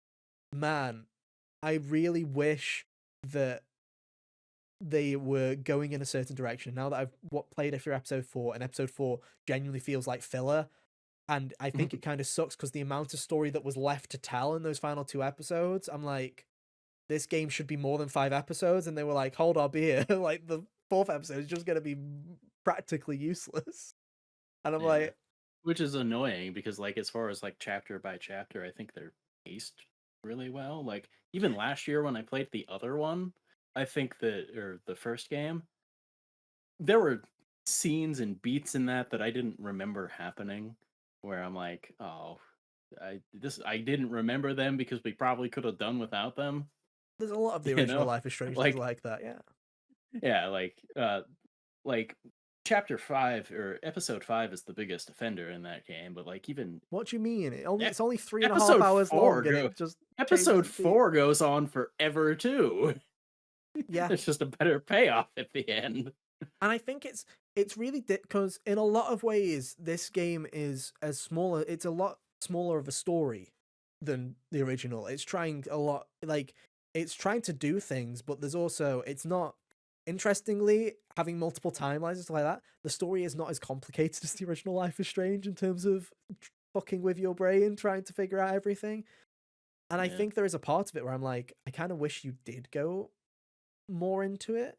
man, I really wish that they were going in a certain direction. Now that I've played through episode 4, and episode 4 genuinely feels like filler, and I think it kind of sucks because the amount of story that was left to tell in those final 2 episodes, I'm like, this game should be more than 5 episodes, and they were like, hold our beer, like the 4th episode is just gonna be practically useless, and I'm
Yeah.
like,
Which is annoying because like as far as like chapter by chapter, I think they're paced really well. Like even last year when I played the other one, I think or the first game, there were scenes and beats in that I didn't remember happening where I'm like, "Oh, I didn't remember them because we probably could have done without them."
there's a lot of the
You
original
know?
Life is Strange that's
Like
like that, yeah.
yeah, like chapter 5 or episode 5 is the biggest offender in that game, but like even
What do you mean?
ep-
It's only 3.5
episode
hours
4
long, and it just changes
episode
its beat.
4 goes on forever too.
Yeah.
It's just a better payoff at the end.
And I think it's really because in a lot of ways this game is as smaller. It's a lot smaller of a story than the original. It's trying a lot like it's trying to do things, but there's also it's not. Interestingly, having multiple timelines and stuff like that, the story is not as complicated as the original Life is Strange in terms of fucking with your brain, trying to figure out everything. And I
Yeah.
think there is a part of it where I'm like, I kind of wish you did go more into it.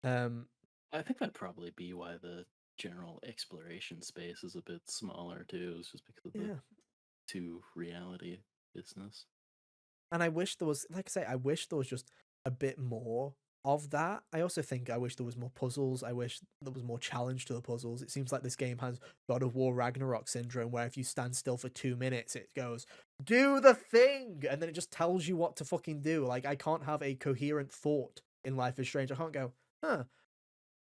Um,
I think that'd probably be why the general exploration space is a bit smaller too. It's just because of the
yeah.
two reality business.
And I wish there was, like I say, I wish there was just a bit more of that. I also think I wish there was more puzzles. I wish there was more challenge to the puzzles. It seems like this game has God of War Ragnarok syndrome, where if you stand still for 2 minutes, it goes, do the thing! And then it just tells you what to fucking do. Like, I can't have a coherent thought in Life is Strange. I can't go, huh,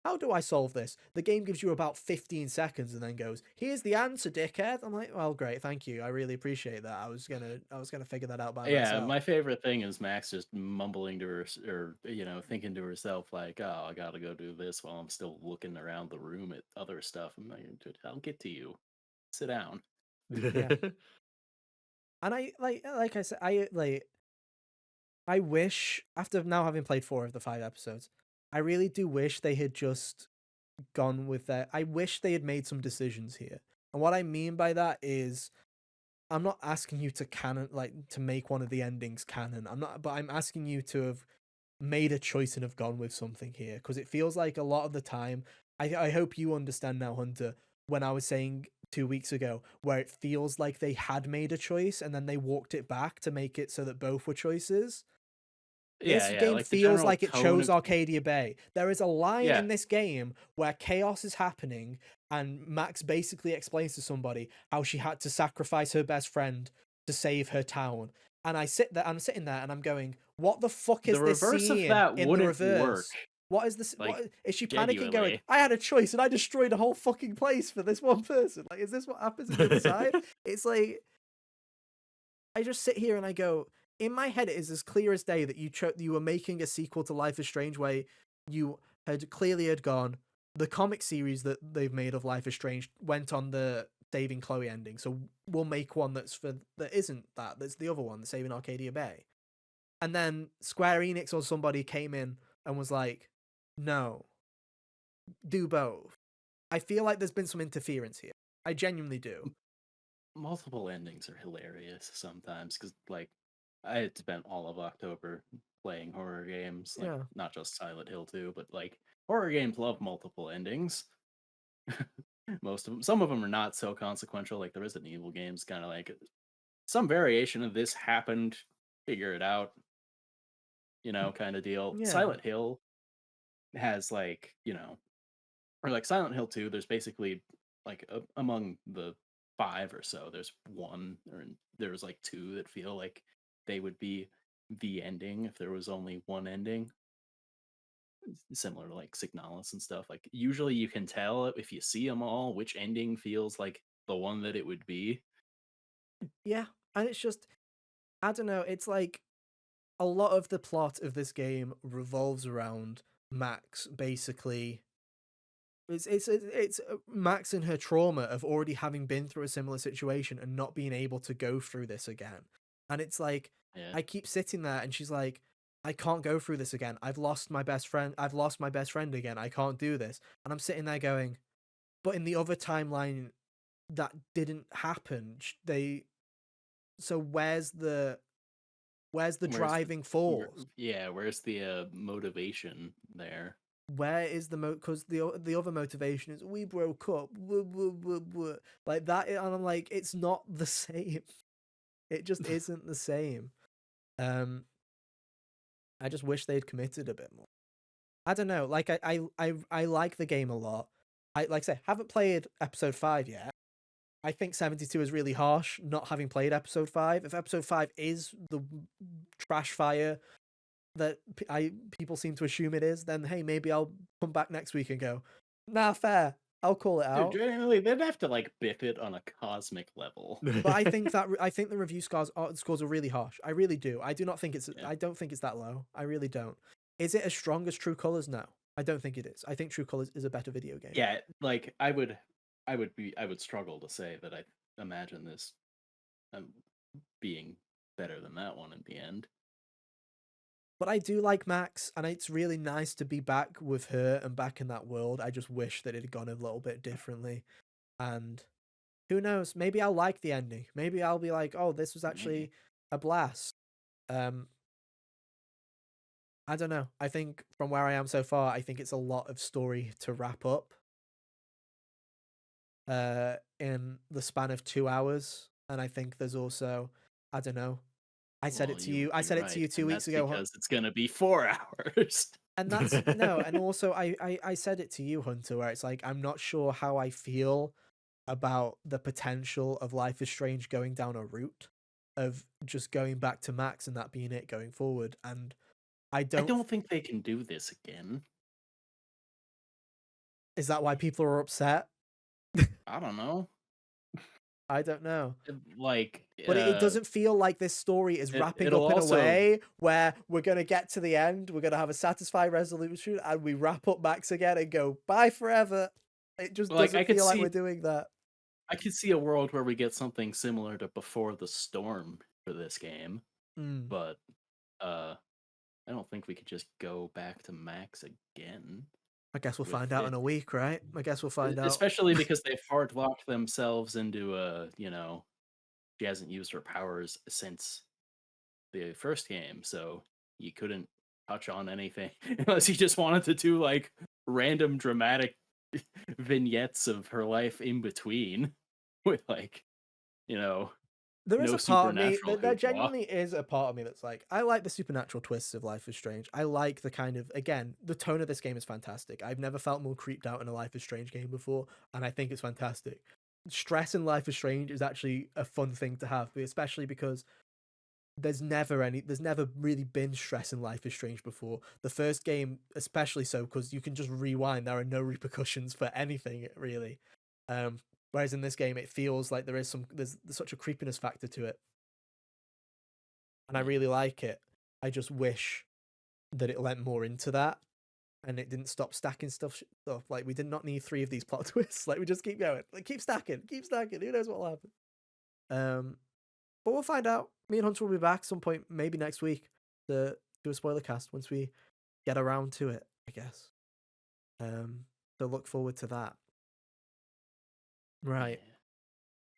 how do I solve this? The game gives you about 15 seconds and then goes, here's the answer, dickhead. I'm like, well, great, thank you. I really appreciate that. I was gonna figure that out by
Yeah,
myself.
my favorite thing is Max just mumbling to her, or thinking to herself like, "Oh, I gotta go do this," while I'm still looking around the room at other stuff. I'm like, "Dude, I'll get to you. Sit down."
Yeah. And I like I said, I wish after now having played 4 of the 5 episodes, I really do wish they had just gone with that. I wish they had made some decisions here. And what I mean by that is I'm not asking you to canon to make one of the endings canon. I'm asking you to have made a choice and have gone with something here because it feels like a lot of the time. I hope you understand now, Hunter. When I was saying 2 weeks ago, where it feels like they had made a choice and then they walked it back to make it so that both were choices.
Yeah,
This
yeah,
game
like the
feels
general
like it
tone
chose
of
Arcadia Bay. There is a line
yeah,
in this game where chaos is happening, and Max basically explains to somebody how she had to sacrifice her best friend to save her town. And I'm sitting there and I'm going, what the fuck
the
is this
reverse of
scene
that
in the
wouldn't work.
reverse? What is this?
Like
What is she panicking going,
genuinely.
I had a choice and I destroyed a whole fucking place for this one person? Like, is this what happens in the other side? It's like, I just sit here and I go, in my head, it is as clear as day that you were making a sequel to Life is Strange, where you had gone. The comic series that they've made of Life is Strange went on the Saving Chloe ending, so we'll make one that isn't that. That's the other one, the Saving Arcadia Bay. And then Square Enix or somebody came in and was like, "No, do both." I feel like there's been some interference here. I genuinely do.
Multiple endings are hilarious sometimes because like I had spent all of October playing horror games, like
Yeah,
not just Silent Hill 2, but like horror games love multiple endings. Most of them, some of them are not so consequential. Like the Resident Evil games, kind of like some variation of this happened, figure it out, kind of deal.
yeah,
Silent Hill has like or like Silent Hill 2. There's basically like among the five or so, there's one or there's like two that feel like they would be the ending if there was only one ending. Similar to like Signalis and stuff. Like usually you can tell if you see them all which ending feels like the one that it would be.
yeah. And it's just, I don't know. It's like a lot of the plot of this game revolves around Max basically. It's Max and her trauma of already having been through a similar situation and not being able to go through this again. And it's like
Yeah.
I keep sitting there and she's like, I can't go through this again. I've lost my best friend. I've lost my best friend again. I can't do this. And I'm sitting there going, but in the other timeline that didn't happen. They so where's the
Where's the
driving force?
where's the motivation there?
Where is the because the other motivation is we broke up, like that, and I'm like, it's not the same. It just isn't the same. Um, I just wish they'd committed a bit more. I don't know. Like I like the game a lot. I like I say haven't played episode 5 yet. I think 72 is really harsh not having played episode 5. If episode 5 is the trash fire that people seem to assume it is, then hey, maybe I'll come back next week and go, nah, fair. I'll call it
Dude,
out.
generally they'd have to like biff it on a cosmic level.
But I think the review scores are really harsh. I really do. I do not think it's.
Yeah.
I don't think it's that low. I really don't. Is it as strong as True Colors? No, I don't think it is. I think True Colors is a better video game.
Yeah, like I would struggle to say that I imagine this um, being better than that one in the end.
But I do like Max, and it's really nice to be back with her and back in that world. I just wish that it had gone a little bit differently. And who knows? Maybe I'll like the ending. Maybe I'll be like, oh, this was
Maybe.
actually a blast. Um, I don't know. I think from where I am so far, I think it's a lot of story to wrap up in the span of 2 hours. And I think there's also, I don't know. I said it
Well,
to
you
you.
would
I
be
said it to
right,
you two
and
weeks
that's
ago.
because it's gonna be 4 hours.
And that's no, and also I said it to you, Hunter, where it's like I'm not sure how I feel about the potential of Life is Strange going down a route of just going back to Max and that being it going forward. And I
I
don't.
don't think they can do this again.
Is that why people are upset?
I don't know.
I don't know.
Like,
But it doesn't feel like this story is wrapping
it'll
up in a
also
way where we're going to get to the end, we're going to have a satisfying resolution, and we wrap up Max again and go, bye forever. It just
like
doesn't feel like we're doing that.
I could see a world where we get something similar to Before the Storm for this game,
Mm.
but uh I don't think we could just go back to Max again
I guess we'll
with
find out in
it.
a week, right? I guess we'll find out.
Especially because they've hard locked themselves into she hasn't used her powers since the first game, so you couldn't touch on anything unless you just wanted to do like random dramatic vignettes of her life in between with like, you know,
There is
no
a part of me
supernatural
that there
hoopla.
genuinely is a part of me that's like, I like the supernatural twists of Life is Strange. I like the kind of, again, the tone of this game is fantastic. I've never felt more creeped out in a Life is Strange game before, and I think it's fantastic. Stress in Life is Strange is actually a fun thing to have, especially because there's never really been stress in Life is Strange before. The first game, especially so, because you can just rewind. There are no repercussions for anything really. Um, Whereas in this game, it feels like there's such a creepiness factor to it, and I
Yeah.
really like it. I just wish that it lent more into that, and it didn't stop stacking stuff. Like we did not need 3 of these plot twists. Like we just keep going, like keep stacking, keep stacking. Who knows what will happen? But we'll find out. Me and Hunter will be back some point, maybe next week, to do a spoiler cast once we get around to it, I guess. So look forward to that. Right.
Yeah.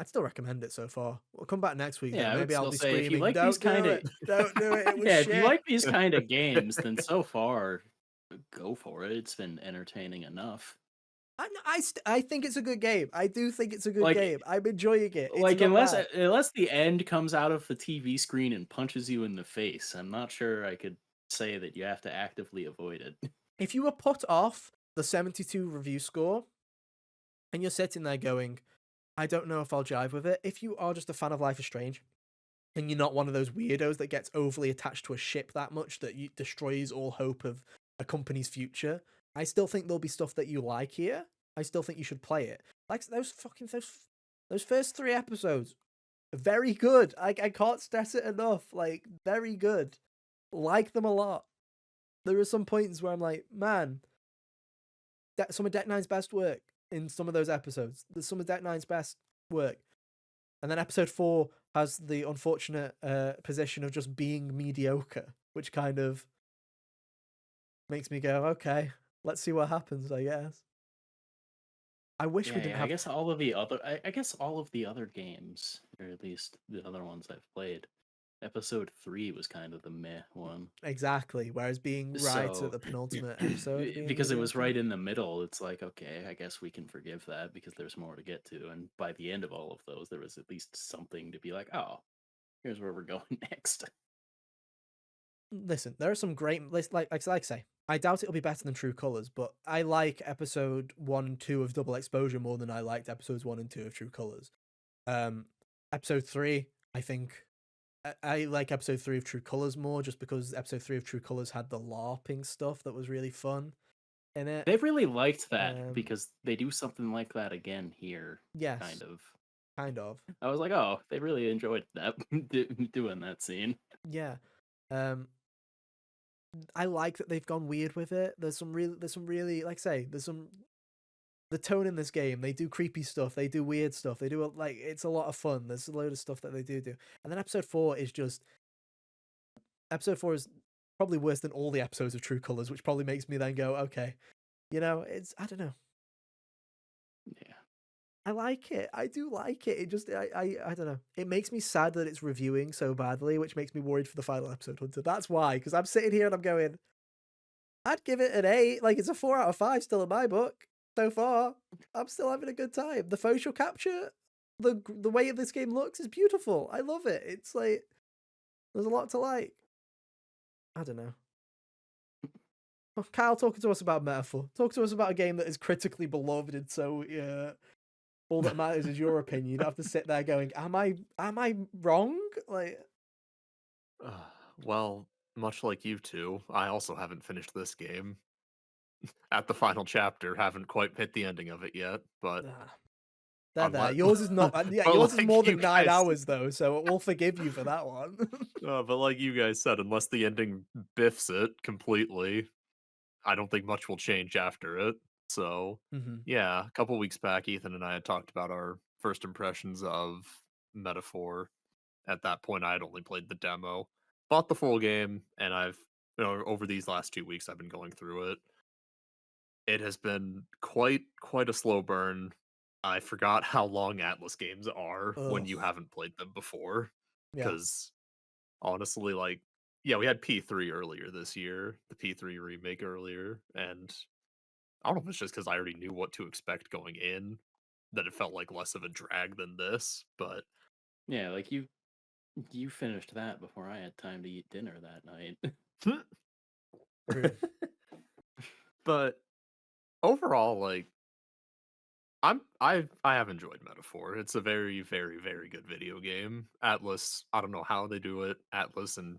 I'd still recommend it so far. We'll come back next week though.
Yeah, I would
Maybe I'll
still
be
say if you
screaming,
like these
"Don't
kind
do
of
it! Don't do it! It was
yeah, if you
shit."
like these kind of games, then so far go for it. It's been entertaining enough.
I think it's a good game. I do think it's a good
Like
game. I'm enjoying it. It's
like
not bad.
unless the end comes out of the TV screen and punches you in the face, I'm not sure I could say that you have to actively avoid it.
If you were put off the 72 review score and you're sitting there going, I don't know if I'll jive with it. If you are just a fan of Life is Strange and you're not one of those weirdos that gets overly attached to a ship that much that you destroys all hope of a company's future, I still think there'll be stuff that you like here. I still think you should play it. Like those first 3 episodes, very good. I can't stress it enough. Like very good. Like them a lot. There are some points where I'm like, man, some of Deck Nine's best work in some of those episodes. There's some of Deck Nine's best work. And then episode 4 has the unfortunate position of just being mediocre, which kind of makes me go, okay, let's see what happens, I guess. I wish we didn't
Yeah, I
have.
guess all of the other I guess all of the other games, or at least the other ones I've played, episode 3 was kind of the meh one.
Exactly. Whereas being right at
So
the penultimate episode being
because it was
mediocre.
right in the middle, it's like, okay, I guess we can forgive that because there's more to get to. And by the end of all of those, there was at least something to be like, oh, here's where we're going next.
Listen, there are some great like I say. I doubt it'll be better than True Colors, but I like episode 1 and 2 of Double Exposure more than I liked episodes 1 and 2 of True Colors. Um, Episode 3, I think I like episode 3 of True Colors more just because episode 3 of True Colors had the LARPing stuff that was really fun in it.
They really liked that
Um,
because they do something like that again here, kind
yes,
of.
kind of.
I was like, oh, they really enjoyed that doing that scene.
Yeah. Um, I like that they've gone weird with it. There's some really, like I say, there's some the tone in this game. They do creepy stuff. They do weird stuff. They do like it's a lot of fun. There's a load of stuff that they do. And then episode 4 is probably worse than all the episodes of True Colors, which probably makes me then go, okay, it's I don't know.
Yeah.
I like it. I do like it. It just I don't know. It makes me sad that it's reviewing so badly, which makes me worried for the final episode, Hunter. That's why, because I'm sitting here and I'm going, I'd give it an 8. Like it's a 4 out of 5 still in my book so far. I'm still having a good time. The facial capture, the way this game looks is beautiful. I love it. It's like there's a lot to like. I don't know. Oh, Kyle, talking to us about Metaphor. Talk to us about a game that is critically beloved, and so all that matters is your opinion. You don't have to sit there going, "Am I wrong?" Like,
Well, much like you two, I also haven't finished this game. At the final chapter, haven't quite hit the ending of it yet, but
nah, they're there.
unless,
Yours is not. Yeah,
but
yours is more
like you
than 9 hours
guys,
though, so we'll forgive you for that one.
but like you guys said, unless the ending biffs it completely, I don't think much will change after it. So,
hmm
yeah, a couple weeks back, Ethan and I had talked about our first impressions of Metaphor. At that point, I had only played the demo, bought the full game, and over these last 2 weeks, I've been going through it. It has been quite a slow burn. I forgot how long Atlas games are when
Ugh.
you haven't played them before,
Yeah.
because honestly, like, yeah, we had P3 earlier this year, the P3 remake earlier, and I don't know if it's just because I already knew what to expect going in, that it felt like less of a drag than this, but
Yeah, like you finished that before I had time to eat dinner that night.
True.
but overall, like, I have enjoyed Metaphor. It's a very, very, very good video game. Atlas, I don't know how they do it. Atlas and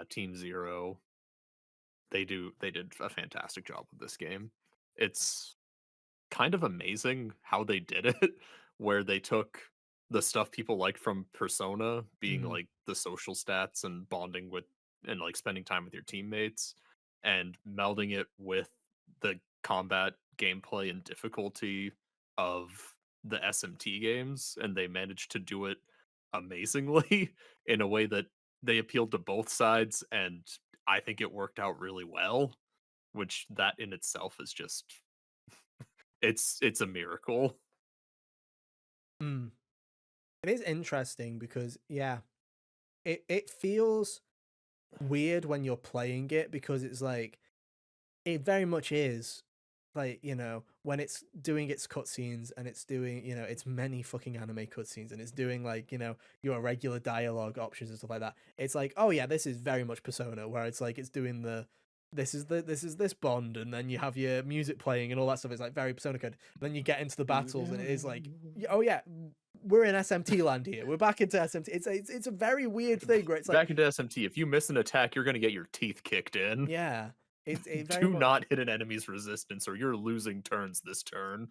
Team Zero, they did a fantastic job with this game. It's kind of amazing how they did it, where they took the stuff people liked from Persona, being
Mm,
like the social stats and bonding with and like spending time with your teammates, and melding it with the combat gameplay and difficulty of the SMT games, and they managed to do it amazingly in a way that they appealed to both sides, and I think it worked out really well, which that in itself is just it's a miracle.
mm. It is interesting because yeah, it feels weird when you're playing it because it's like it very much is like when it's doing its cutscenes and it's doing its many fucking anime cutscenes and it's doing like your regular dialogue options and stuff like that. It's like, oh yeah, this is very much Persona, where it's like it's doing the this is this bond, and then you have your music playing and all that stuff. It's like very Persona code. Then you get into the battles and it is like, oh yeah, we're in SMT land here. We're back into SMT. It's a very weird thing where it's like,
Back into SMT, if you miss an attack, you're gonna get your teeth kicked in.
yeah, it very
Do
much
not hit an enemy's resistance or you're losing turns this turn.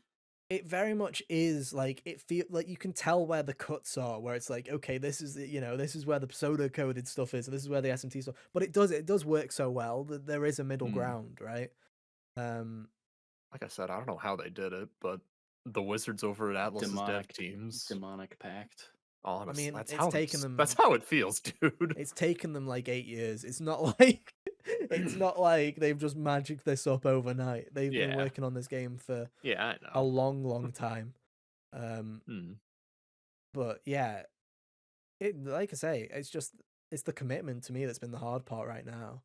it very much is like it feel like you can tell where the cuts are, where it's like, okay, this is this is where the pseudo coded stuff is, and this is where the SMT stuff. But it does work so well that there is a middle
Hmm.
ground, right? Um,
Like I said, I don't know how they did it, but the wizards over at Atlas's dev
demonic
teams,
demonic pact.
I
honest,
mean, it's taken
that's
them
how it feels, dude.
it's taken them like 8 years. It's not like it's not like they've just magicked this up overnight. They've been
Yeah.
working on this game for
Yeah, I
a
know.
long, long time. Um,
Hmm.
but yeah, it like I say, it's the commitment to me that's been the hard part right now.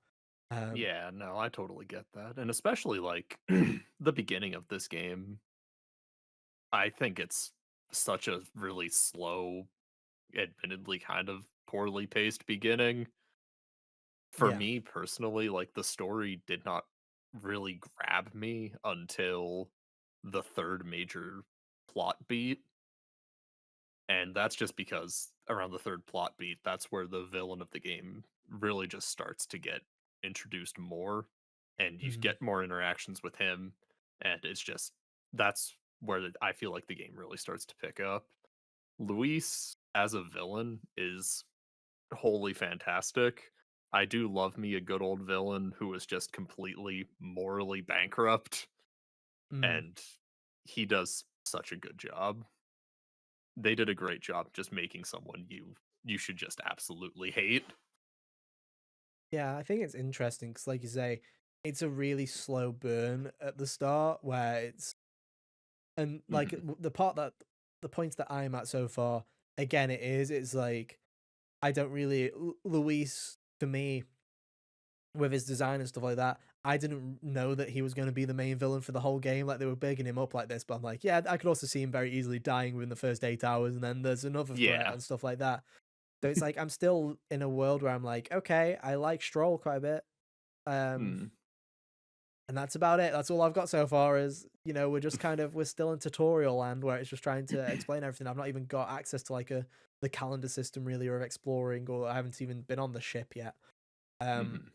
Um,
Yeah, no, I totally get that. And especially like the beginning of this game, I think it's such a really slow, admittedly kind of poorly paced beginning. For
yeah.
me personally, like the story did not really grab me until the third major plot beat. And that's just because around the third plot beat, that's where the villain of the game really just starts to get introduced more, and you
Mhm.
get more interactions with him. And it's just that's where I feel like the game really starts to pick up. Luis as a villain is wholly fantastic. I do love me a good old villain who is just completely morally bankrupt,
Mm.
and he does such a good job. They did a great job just making someone you should just absolutely hate.
Yeah, I think it's interesting because, like you say, it's a really slow burn at the start where it's and like
Hmm.
the points that I'm at so far. Again, it's like I don't really Luis to me with his design and stuff like that. I didn't know that he was going to be the main villain for the whole game. Like they were bigging him up like this, but I'm like, yeah, I could also see him very easily dying within the first 8 hours, and then there's another threat
Yeah.
and stuff like that. So it's like I'm still in a world where I'm like, okay, I like Stroll quite a bit. Um,
Mm.
and that's about it. That's all I've got so far is, we're still in tutorial land where it's just trying to explain everything. I've not even got access to like the calendar system really or exploring, or I haven't even been on the ship yet. Um,
Hmm.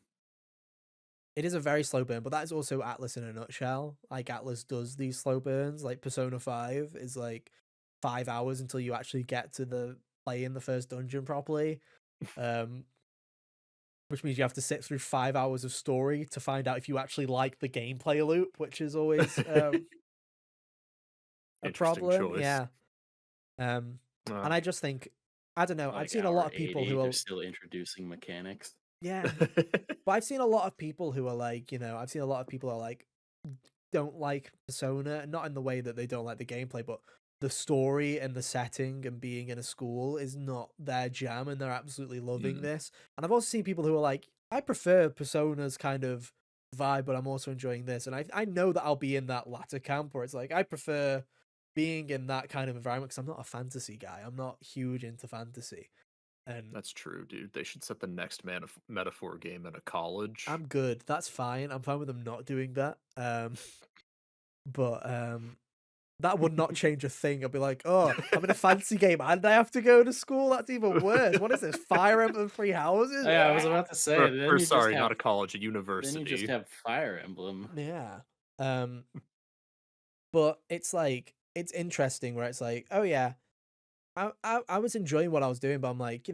it is a very slow burn, but that is also Atlas in a nutshell. Like Atlas does these slow burns. Like Persona 5 is like 5 hours until you actually get to the play in the first dungeon properly. Um, which means you have to sit through 5 hours of story to find out if you actually like the gameplay loop, which is always a
Interesting
problem.
choice.
Yeah. Um,
Uh,
and I just think I don't know. I've
Like
seen a lot
hour
of people
80,
who
they're
are
still introducing mechanics.
yeah, but I've seen a lot of people who are like, I've seen a lot of people who are like don't like Persona, not in the way that they don't like the gameplay, but the story and the setting and being in a school is not their jam, and they're absolutely loving
Mm.
this. And I've also seen people who are like, I prefer Persona's kind of vibe, but I'm also enjoying this. And I know that I'll be in that latter camp where it's like I prefer being in that kind of environment because I'm not a fantasy guy. I'm not huge into fantasy, and
That's true, dude. They should set the next metaphor game at a college.
I'm good. That's fine. I'm fine with them not doing that. But that would not change a thing. I'd be like, "Oh, I'm in a fancy game and I have to go to school? That's even worse. What is this? Fire Emblem Three Houses?"
Yeah, I was about to say,
Or sorry, not a college, a
then you just
university.
have Fire Emblem.
Yeah. Um, but it's like it's interesting where it's like, "Oh yeah, I was enjoying what I was doing, but I'm like,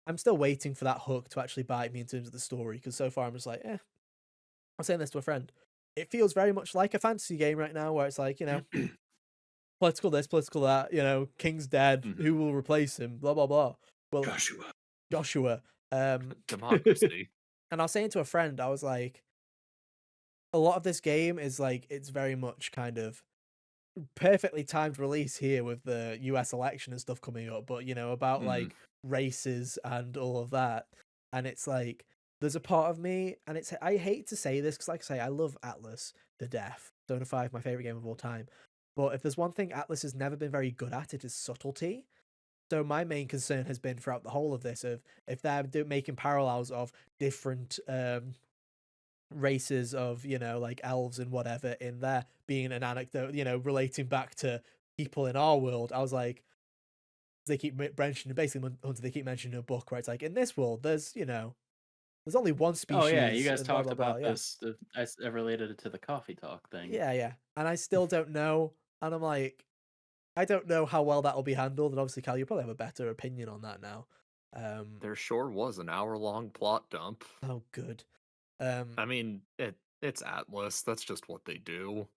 I'm still waiting for that hook to actually bite me in terms of the story because so far I'm just like, eh." I was saying this to a friend. It feels very much like a fantasy game right now where it's like, political this, political that, King's dead, who
Mhm.
will replace him, blah blah blah. Well,
Joshua.
Joshua.
Democracy.
And I was saying to a friend, I was like, a lot of this game is like it's very much kind of perfectly timed release here with the US election and stuff coming up, but about
Mhm.
like races and all of that. And it's like there's a part of me, and I hate to say this because, like I say, I love Atlas to death. Persona 5, my favorite game of all time. But if there's one thing Atlas has never been very good at, it is subtlety. So my main concern has been throughout the whole of this of if they're making parallels of different races of like elves and whatever in there being an anecdote, relating back to people in our world. I was like, they keep mentioning basically Hunter, they keep mentioning a book where it's like in this world there's only one
Oh yeah, you
species
guys
and blah
talked
blah blah.
about
Yeah,
this. I related it to the coffee talk thing.
yeah, yeah. And I still don't know, and I'm like, I don't know how well that'll be handled. And obviously, Cal, you probably have a better opinion on that now.
There sure was an hour-long plot dump.
Oh, good. Um,
I mean, it's Atlas. That's just what they do.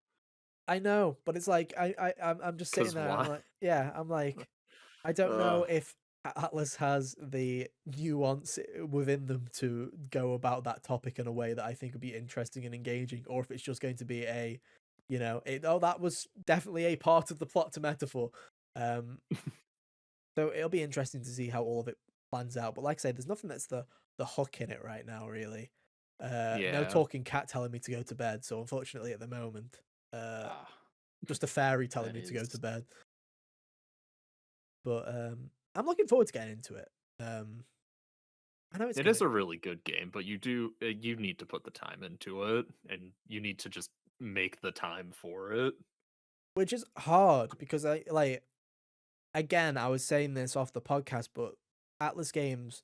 I know, but it's like I'm just sitting
'Cause
there. I'm
why?
like, yeah, I'm like, I don't
Uh,
know if Atlas has the nuance within them to go about that topic in a way that I think would be interesting and engaging, or if it's just going to be that was definitely a part of the plot to metaphor. Um, so it'll be interesting to see how all of it plans out. But like I say, there's nothing that's the hook in it right now, really. No
yeah.
talking cat telling me to go to bed. So unfortunately, at the moment, uh,
Ah,
just a fairy telling
that
me to go to
is.
bed. But I'm looking forward to getting into it. Um, I know it's
It
gonna,
is a really good game, but you need to put the time into it, and you need to just make the time for it.
which is hard because I like again. I was saying this off the podcast, but Atlas Games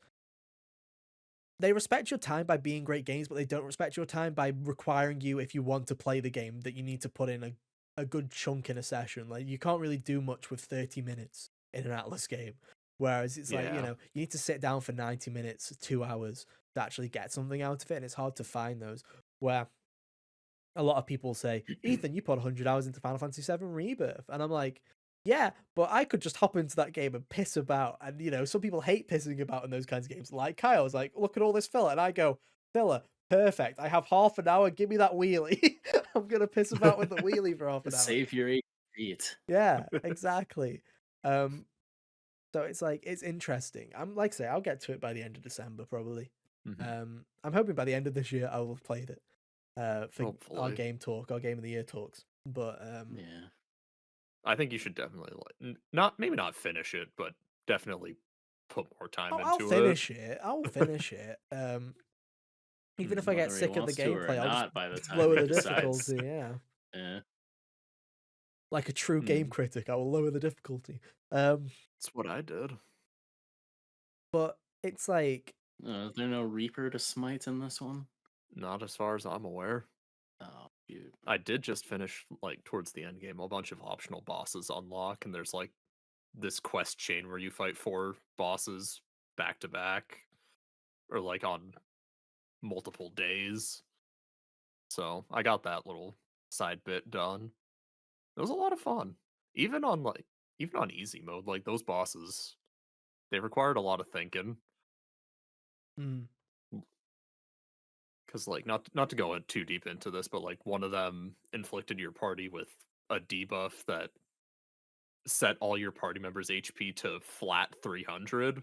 they respect your time by being great games, but they don't respect your time by requiring you if you want to play the game that you need to put in a good chunk in a session. Like you can't really do much with 30 minutes in an Atlas game. Whereas it's like,
Yeah.
you need to sit down for 90 minutes, 2 hours to actually get something out of it. And it's hard to find those where a lot of people say, Ethan, you put 100 hours into Final Fantasy VII Rebirth. And I'm like, Yeah, but I could just hop into that game and piss about, and some people hate pissing about in those kinds of games. Like Kyle's like, look at all this filler, and I go, filler, perfect. I have half an hour. Give me that wheelie. I'm gonna piss about with the wheelie for half an hour.
Save your feet.
Yeah, exactly. Um, so it's like it's interesting. I'm like I say, I'll get to it by the end of December probably.
Mhm.
I'm hoping by the end of this year I will have played it. For our
Hopefully.
game talk, our game of the year talks. But
Yeah.
I think you should definitely not maybe not finish it, but definitely put more time
I'll
into it.
finish it. I'll finish it. Even if I get
Whether he
sick of the
wants to or
gameplay, I'll just
not by the time
lower
he
the
decides.
difficulty. Yeah,
Yeah.
like a true game
Hmm,
critic, I will lower the difficulty. Um,
that's what I did.
but it's like,
Is there no Reaper to smite in this one?
Not as far as I'm aware.
Oh, dude.
I did just finish like towards the end game a bunch of optional bosses unlock, and there's like this quest chain where you fight 4 bosses back to back or like on multiple days. So I got that little side bit done. It was a lot of fun. Even on like even on easy mode, like those bosses, they required a lot of thinking.
mm,
Because like not to go in too deep into this, but like one of them inflicted your party with a debuff that set all your party members' HP to flat 300,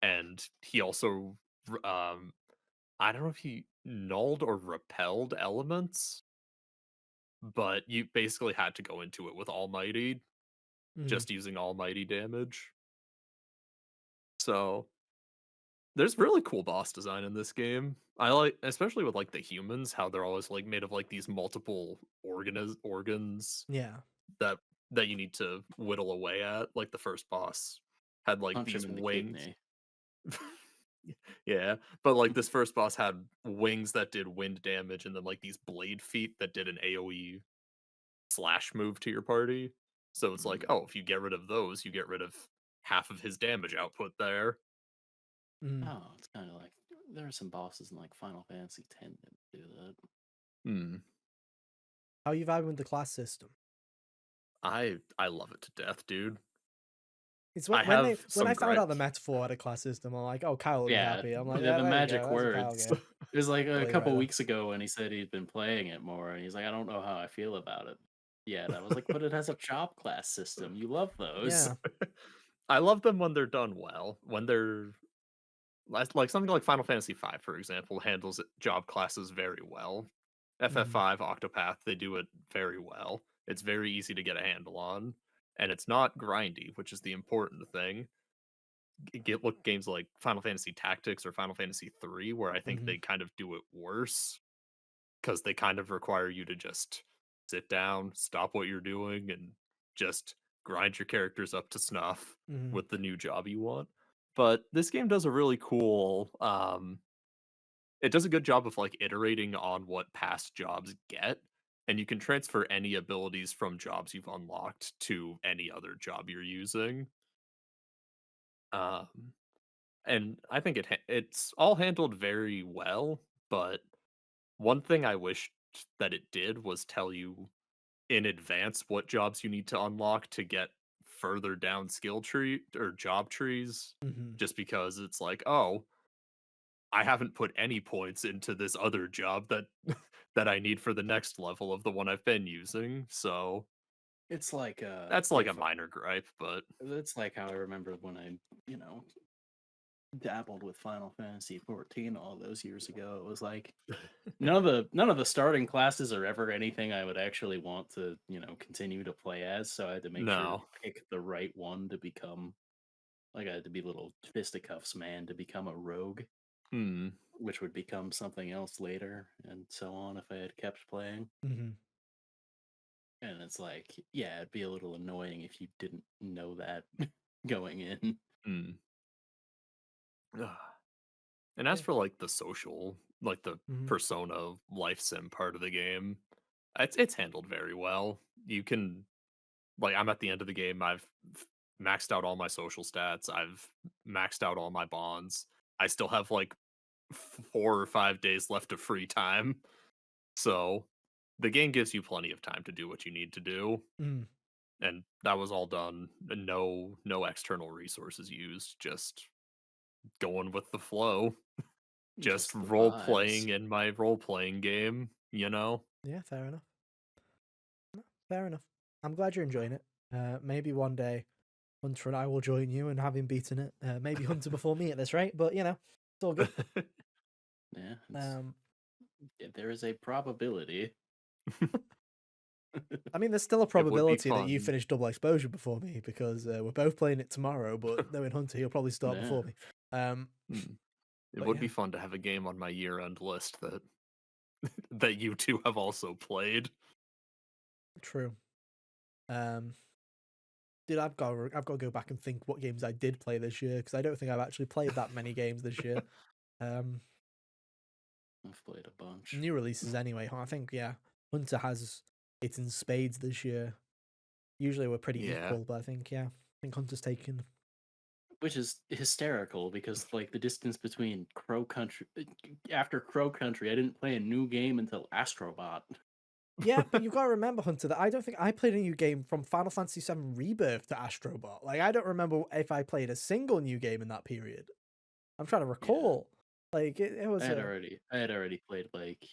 and he also I don't know if he nulled or repelled elements, but you basically had to go into it with Almighty,
mm,
just using Almighty damage. So there's really cool boss design in this game. I like, especially with like the humans, how they're always like made of like these multiple organs
yeah,
that you need to whittle away at. Like the first boss had like
Punch him
these
in the
wings.
kidney.
Yeah, but like this first boss had wings that did wind damage, and then like these blade feet that did an AoE slash move to your party. So it's like,
Mm.
oh, if you get rid of those, you get rid of half of his damage output there.
mm.
Oh, it's kind of like there are some bosses in like Final Fantasy X that do that.
Hmm.
How you vibing with the class system?
I love it to death, dude.
It's
I have
when
some
I found out the
gripes.
metaphor had a class system, I'm like, oh, Kyle will be
Yeah,
happy. I'm like,
the
yeah, there you
magic
go. That's a Kyle
words.
game.
It was like a
Fully right
couple
there.
weeks ago when he said he'd been playing it more, and he's like, I don't know how I feel about it yet. I was like, but it has a job class system. You love those.
Yeah.
I love them when they're done well. When they're like something like Final Fantasy V, for example, handles job classes very well.
Mm-hmm.
FF5, Octopath, they do it very well. It's very easy to get a handle on, and it's not grindy, which is the important thing. Get look games like Final Fantasy Tactics or Final Fantasy 3, where I think
Mm-hmm.
they kind of do it worse because they kind of require you to just sit down, stop what you're doing, and just grind your characters up to snuff
Mm-hmm.
with the new job you want. But this game does a really cool it does a good job of like iterating on what past jobs get, and you can transfer any abilities from jobs you've unlocked to any other job you're using. Um and I think it's all handled very well, but one thing I wished that it did was tell you in advance what jobs you need to unlock to get further down skill tree or job trees,
Mm-hmm.
just because it's like, oh, I haven't put any points into this other job that that I need for the next level of the one I've been using. So
It's like
that's like a minor gripe, but
it's like how I remember when I, you know, dabbled with Final Fantasy 14 all those years ago. It was like none of the starting classes are ever anything I would actually want to, continue to play as. So I had to make sure to
no.
pick the right one to become like I had to be little fisticuffs man to become a rogue,
Hmm.
which would become something else later, and so on if I had kept playing.
Mm-hmm.
And it's like, yeah, it'd be a little annoying if you didn't know that going in.
Hmm. Ugh. And as
Yeah.
for like the social, like the
Mm-hmm.
persona life sim part of the game, it's handled very well. You can like I'm at the end of the game. I've maxed out all my social stats. I've maxed out all my bonds. I still have like 4 or 5 days left of free time. So the game gives you plenty of time to do what you need to do.
Mm.
and that was all done. No external resources used. Just going with the flow. Just
Just the
role
vibes.
playing in my role playing game. You know.
Yeah, fair enough. No, fair enough. I'm glad you're enjoying it. Maybe one day Hunter and I will join you and having beaten it. Maybe Hunter before me at this rate, but you know, it's all good.
Yeah,
Um,
there is a probability.
I mean, there's still a
It would be
probability that you
fun.
finish double exposure before me because we're both playing it tomorrow. But knowing Hunter, he'll probably start
Yeah.
before me. Um,
Hmm. It
but
would
yeah,
be fun to have a game on my year-end list that that you two have also played.
true. Um, Dude, I've got to go back and think what games I did play this year because I don't think I've actually played that many games this year. Um,
I've played a bunch.
New releases anyway. I think yeah, Hunter has it in spades this year. Usually we're pretty
Yeah.
equal, but I think yeah, I think Hunter's taken.
Which is hysterical because like the distance between Crow Country after Crow Country, I didn't play a new game until Astrobot.
Yeah, but you've got to remember, Hunter, that I don't think I played a new game from Final Fantasy VII Rebirth to Astrobot. Like I don't remember if I played a single new game in that period. I'm trying to
Yeah.
recall. Like it was a
I had already played like,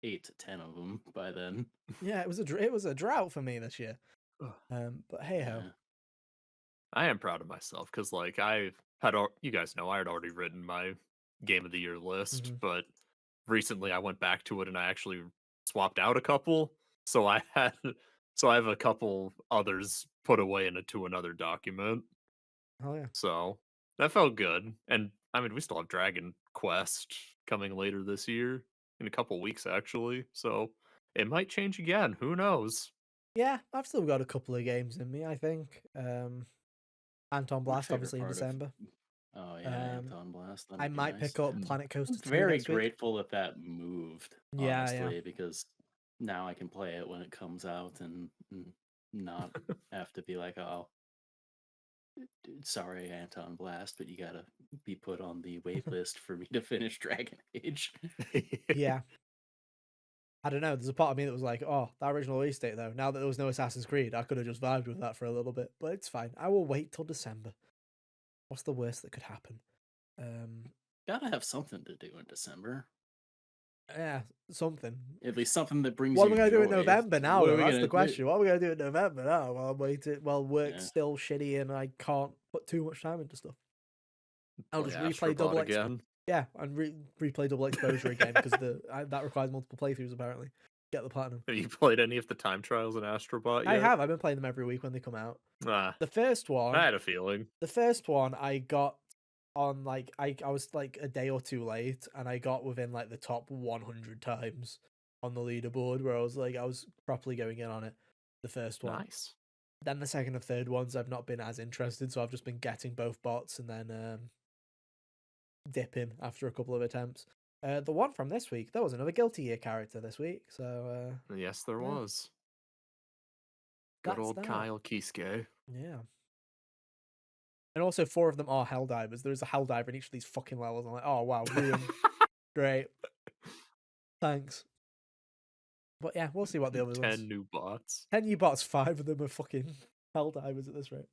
8 to 10 of them by then.
yeah, it was a drought for me this year.
Ugh.
But hey ho.
Yeah.
I am proud of myself because, like, you guys know, I had already written my game of the year list,
Hmm.
but recently I went back to it and I actually swapped out a couple. So I had, so I have a couple others put away into another document.
Oh yeah.
So that felt good. And I mean, we still have Dragon Quest coming later this year in a couple weeks, actually. So it might change again. Who knows?
Yeah, I've still got a couple of games in me, I think. Anton
My
Blast,
favorite
obviously in
part of
December.
Oh yeah,
Um,
Anton Blast.
I
That'll be
might
nice.
pick up
And
Planet
I'm
Coaster 2
very
next week.
grateful that that moved,
Yeah, yeah.
honestly, because now I can play it when it comes out and not have to be like, oh, sorry, Anton Blast, but you gotta be put on the wait list for me to finish Dragon Age.
Yeah. I don't know. There's a part of me that was like, oh, that original release date, though. Now that there was no Assassin's Creed, I could have just vibed with that for a little bit. But it's fine. I will wait till December. What's the worst that could happen? Um,
Gotta have something to do in December.
yeah, something.
At least something that brings
What am
you
I going to do in
joy.
November now,
What are
though?
we
That's the
gonna do?
question. What are we going to do in November now? Well, I'm waiting. Well, work's
Yeah.
still shitty and I can't put too much time into stuff. I'll
Play
just replay
Astrobot again.
Yeah, and replay double exposure again because that requires multiple playthroughs apparently. Get the platinum.
Have you played any of the time trials in Astrobot
I
yet?
have. I've been playing them every week when they come out.
Ah,
The first
I
one,
had a feeling.
I got on like I was like a day or two late, and I got within like the top 100 times on the leaderboard where I was properly going in on it. The first one.
Nice.
Then the second and third ones I've not been as interested, so I've just been getting both bots and then dipping after a couple of attempts. The one from this week, there was another Guilty Gear character this week, so
Yes, there
yeah,
was. Good
that's
old
that.
Kyle Kiske.
Yeah. And also 4 of them are Helldivers. There is a Helldiver in each of these fucking levels. I'm like, oh wow, ruined. Great. Thanks. But yeah, we'll see what the other
10
ones.
new bots.
10 new bots, 5 of them are fucking Helldivers at this rate.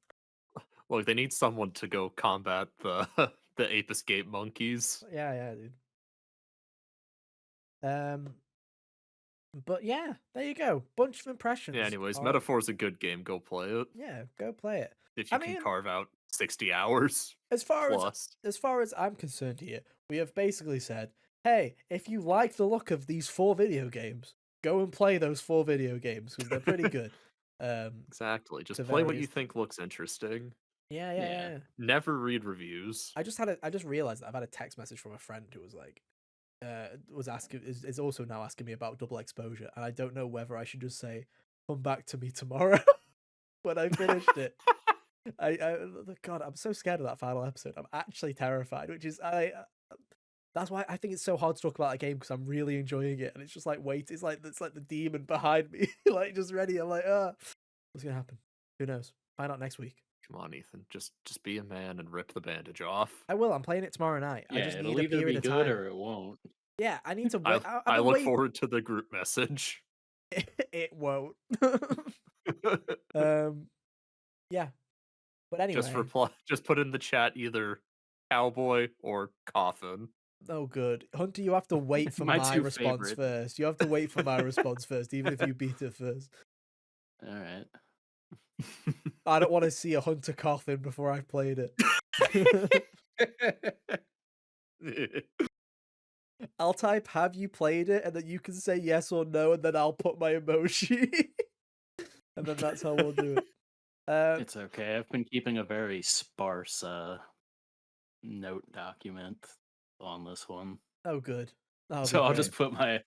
Look, they need someone to go combat the the ape escape monkeys.
Yeah, yeah, dude. But yeah, there you go. Bunch of impressions.
Yeah, anyways,
Of
Metaphor's a good game. Go play it.
yeah, go play it.
If
I
you can
mean,
carve out 60 hours
as far as
plus.
as far as I'm concerned here, we have basically said, hey, if you like the look of these 4 video games, go and play those 4 video games because they're pretty good.
Exactly.
To
Just play what you
various
think looks interesting.
yeah, yeah,
Yeah.
yeah.
Never read reviews.
I just realized that I've had a text message from a friend who was like, was asking is also now asking me about double exposure, and I don't know whether I should just say, "Come back to me tomorrow" when I finished it. God, I'm so scared of that final episode. I'm actually terrified, which is that's why I think it's so hard to talk about a game because I'm really enjoying it, and it's just like wait, it's like the demon behind me, like just ready. I'm like, what's gonna happen? Who knows? Find out next week.
Come on, Ethan. Just be a man and rip the bandage off.
I will. I'm playing it tomorrow night. I
Yeah,
just need
it'll
a
either
period
be
of
good
time.
or it won't.
Yeah, I need to wait.
I
I've been
look
waiting.
forward to the group message.
It won't. Yeah. But anyway,
Just put in the chat either cowboy or coffin.
oh good. Hunter, you have to wait for
My
my
two
response
favorite.
first. You have to wait for my response first, even if you beat it first.
All right.
I don't want to see a Hunter coffin before I've played it. I'll type, have you played it? And then you can say yes or no, and then I'll put my emoji. And then that's how we'll do it.
It's okay. I've been keeping a very sparse note document on this one.
Oh, good. That'll
So
be
I'll
great.
just put my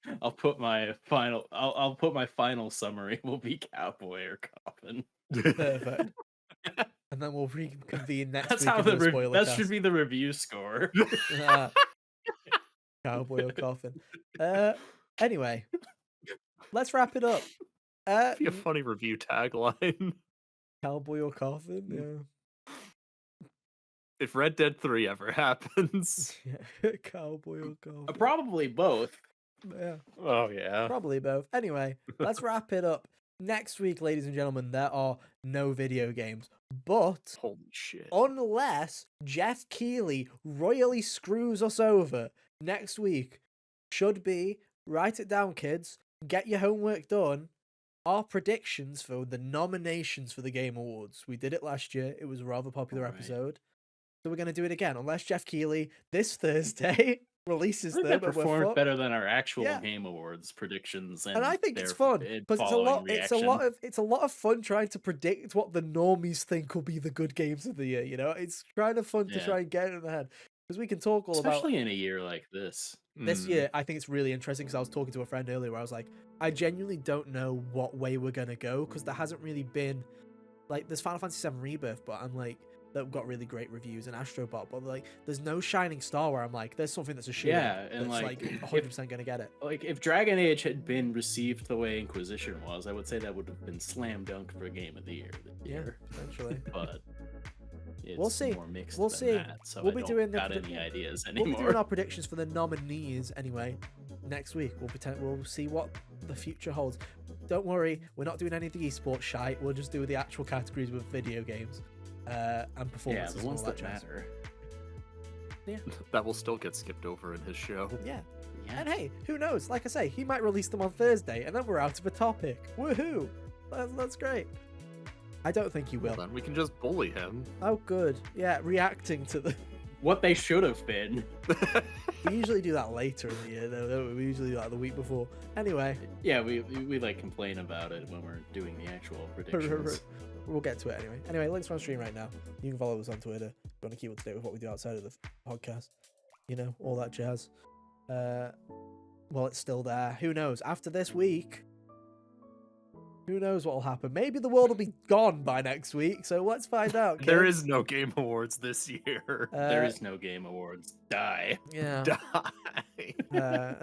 final summary will be cowboy or coffin.
Perfect. And then we'll reconvene next
That's
week
how
and do a spoiler
that
cast.
should be the review score.
Cowboy or coffin. Anyway, let's wrap it up.
Be a funny review tagline.
Cowboy or coffin, yeah.
If Red Dead 3 ever happens.
Cowboy or coffin.
Probably both.
Yeah.
Oh yeah.
Probably both. Anyway, let's wrap it up. Next week, ladies and gentlemen, there are no video games. But
holy shit.
Unless Jeff Keighley royally screws us over, next week should be, write it down, kids, get your homework done, our predictions for the nominations for the Game Awards. We did it last year. It was a rather popular episode. So we're going to do it again, unless Jeff Keighley this Thursday releases them.
That performed better than our actual Game Awards predictions,
and I think it's fun because it's a lot of fun trying to predict what the normies think will be the good games of the year. You know, it's kind of fun to try and get it in the head because we can talk all about,
especially in a year like this.
This year, I think it's really interesting because I was talking to a friend earlier where I was like, I genuinely don't know what way we're gonna go because there hasn't really been, like, there's Final Fantasy VII Rebirth, but I'm like, that got really great reviews, and Astrobot, but like there's no shining star where I'm like, there's something that's a shit.
Yeah, and
that's
like
100% gonna get it.
Like if Dragon Age had been received the way Inquisition was, I would say that would have been slam dunk for Game of the Year.
Potentially.
But
we'll see.
More mixed
we'll
than
see.
That, so
we'll be doing
any ideas anymore.
We'll be doing our predictions for the nominees anyway next week. We'll see what the future holds. Don't worry, we're not doing any of the esports shite. We'll just do the actual categories with video games. And performances.
Yeah, the ones that matter.
Yeah.
That will still get skipped over in his show.
Yeah. And hey, who knows? Like I say, he might release them on Thursday, and then we're out of a topic. Woohoo! That's great. I don't think he will.
Well, then we can just bully him.
Oh, good. Yeah, reacting to the...
What they should have been.
We usually do that later in the year, though. We usually do that the week before. Anyway.
Yeah, we like complain about it when we're doing the actual predictions.
We'll get to it anyway. Anyway, links on stream right now. You can follow us on Twitter. If you want to keep up to date with what we do outside of the podcast. You know, all that jazz. Well, it's still there. Who knows? After this week, who knows what will happen? Maybe the world will be gone by next week, so let's find out.
There is no Game Awards this year.
There is no Game Awards. Die.
Yeah.
Die.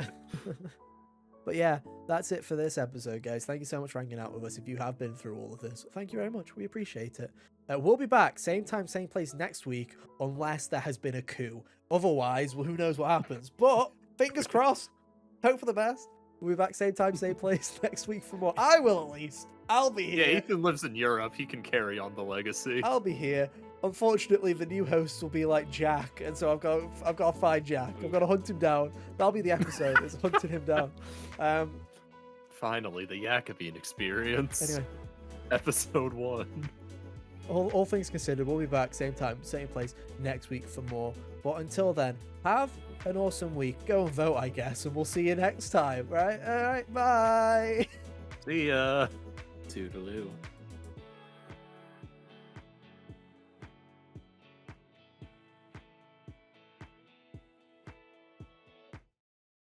But yeah, that's it for this episode, guys. Thank you so much for hanging out with us. If you have been through all of this, thank you very much. We appreciate it. We'll be back, same time, same place next week, unless there has been a coup. Otherwise, well, who knows what happens. But fingers crossed. Hope for the best. We'll be back, same time, same place next week for more. I will, at least. I'll be here.
Yeah, Ethan lives in Europe. He can carry on the legacy.
I'll be here. Unfortunately, the new host will be like Jack, and so I've got to find Jack. I've got to hunt him down. That'll be the episode. It's hunting him down.
Finally, the Jacobean experience.
Anyway,
episode 1.
All things considered, we'll be back same time, same place next week for more. But until then, have an awesome week. Go and vote, I guess, and we'll see you next time. Right? All right. Bye.
See ya.
Toodaloo.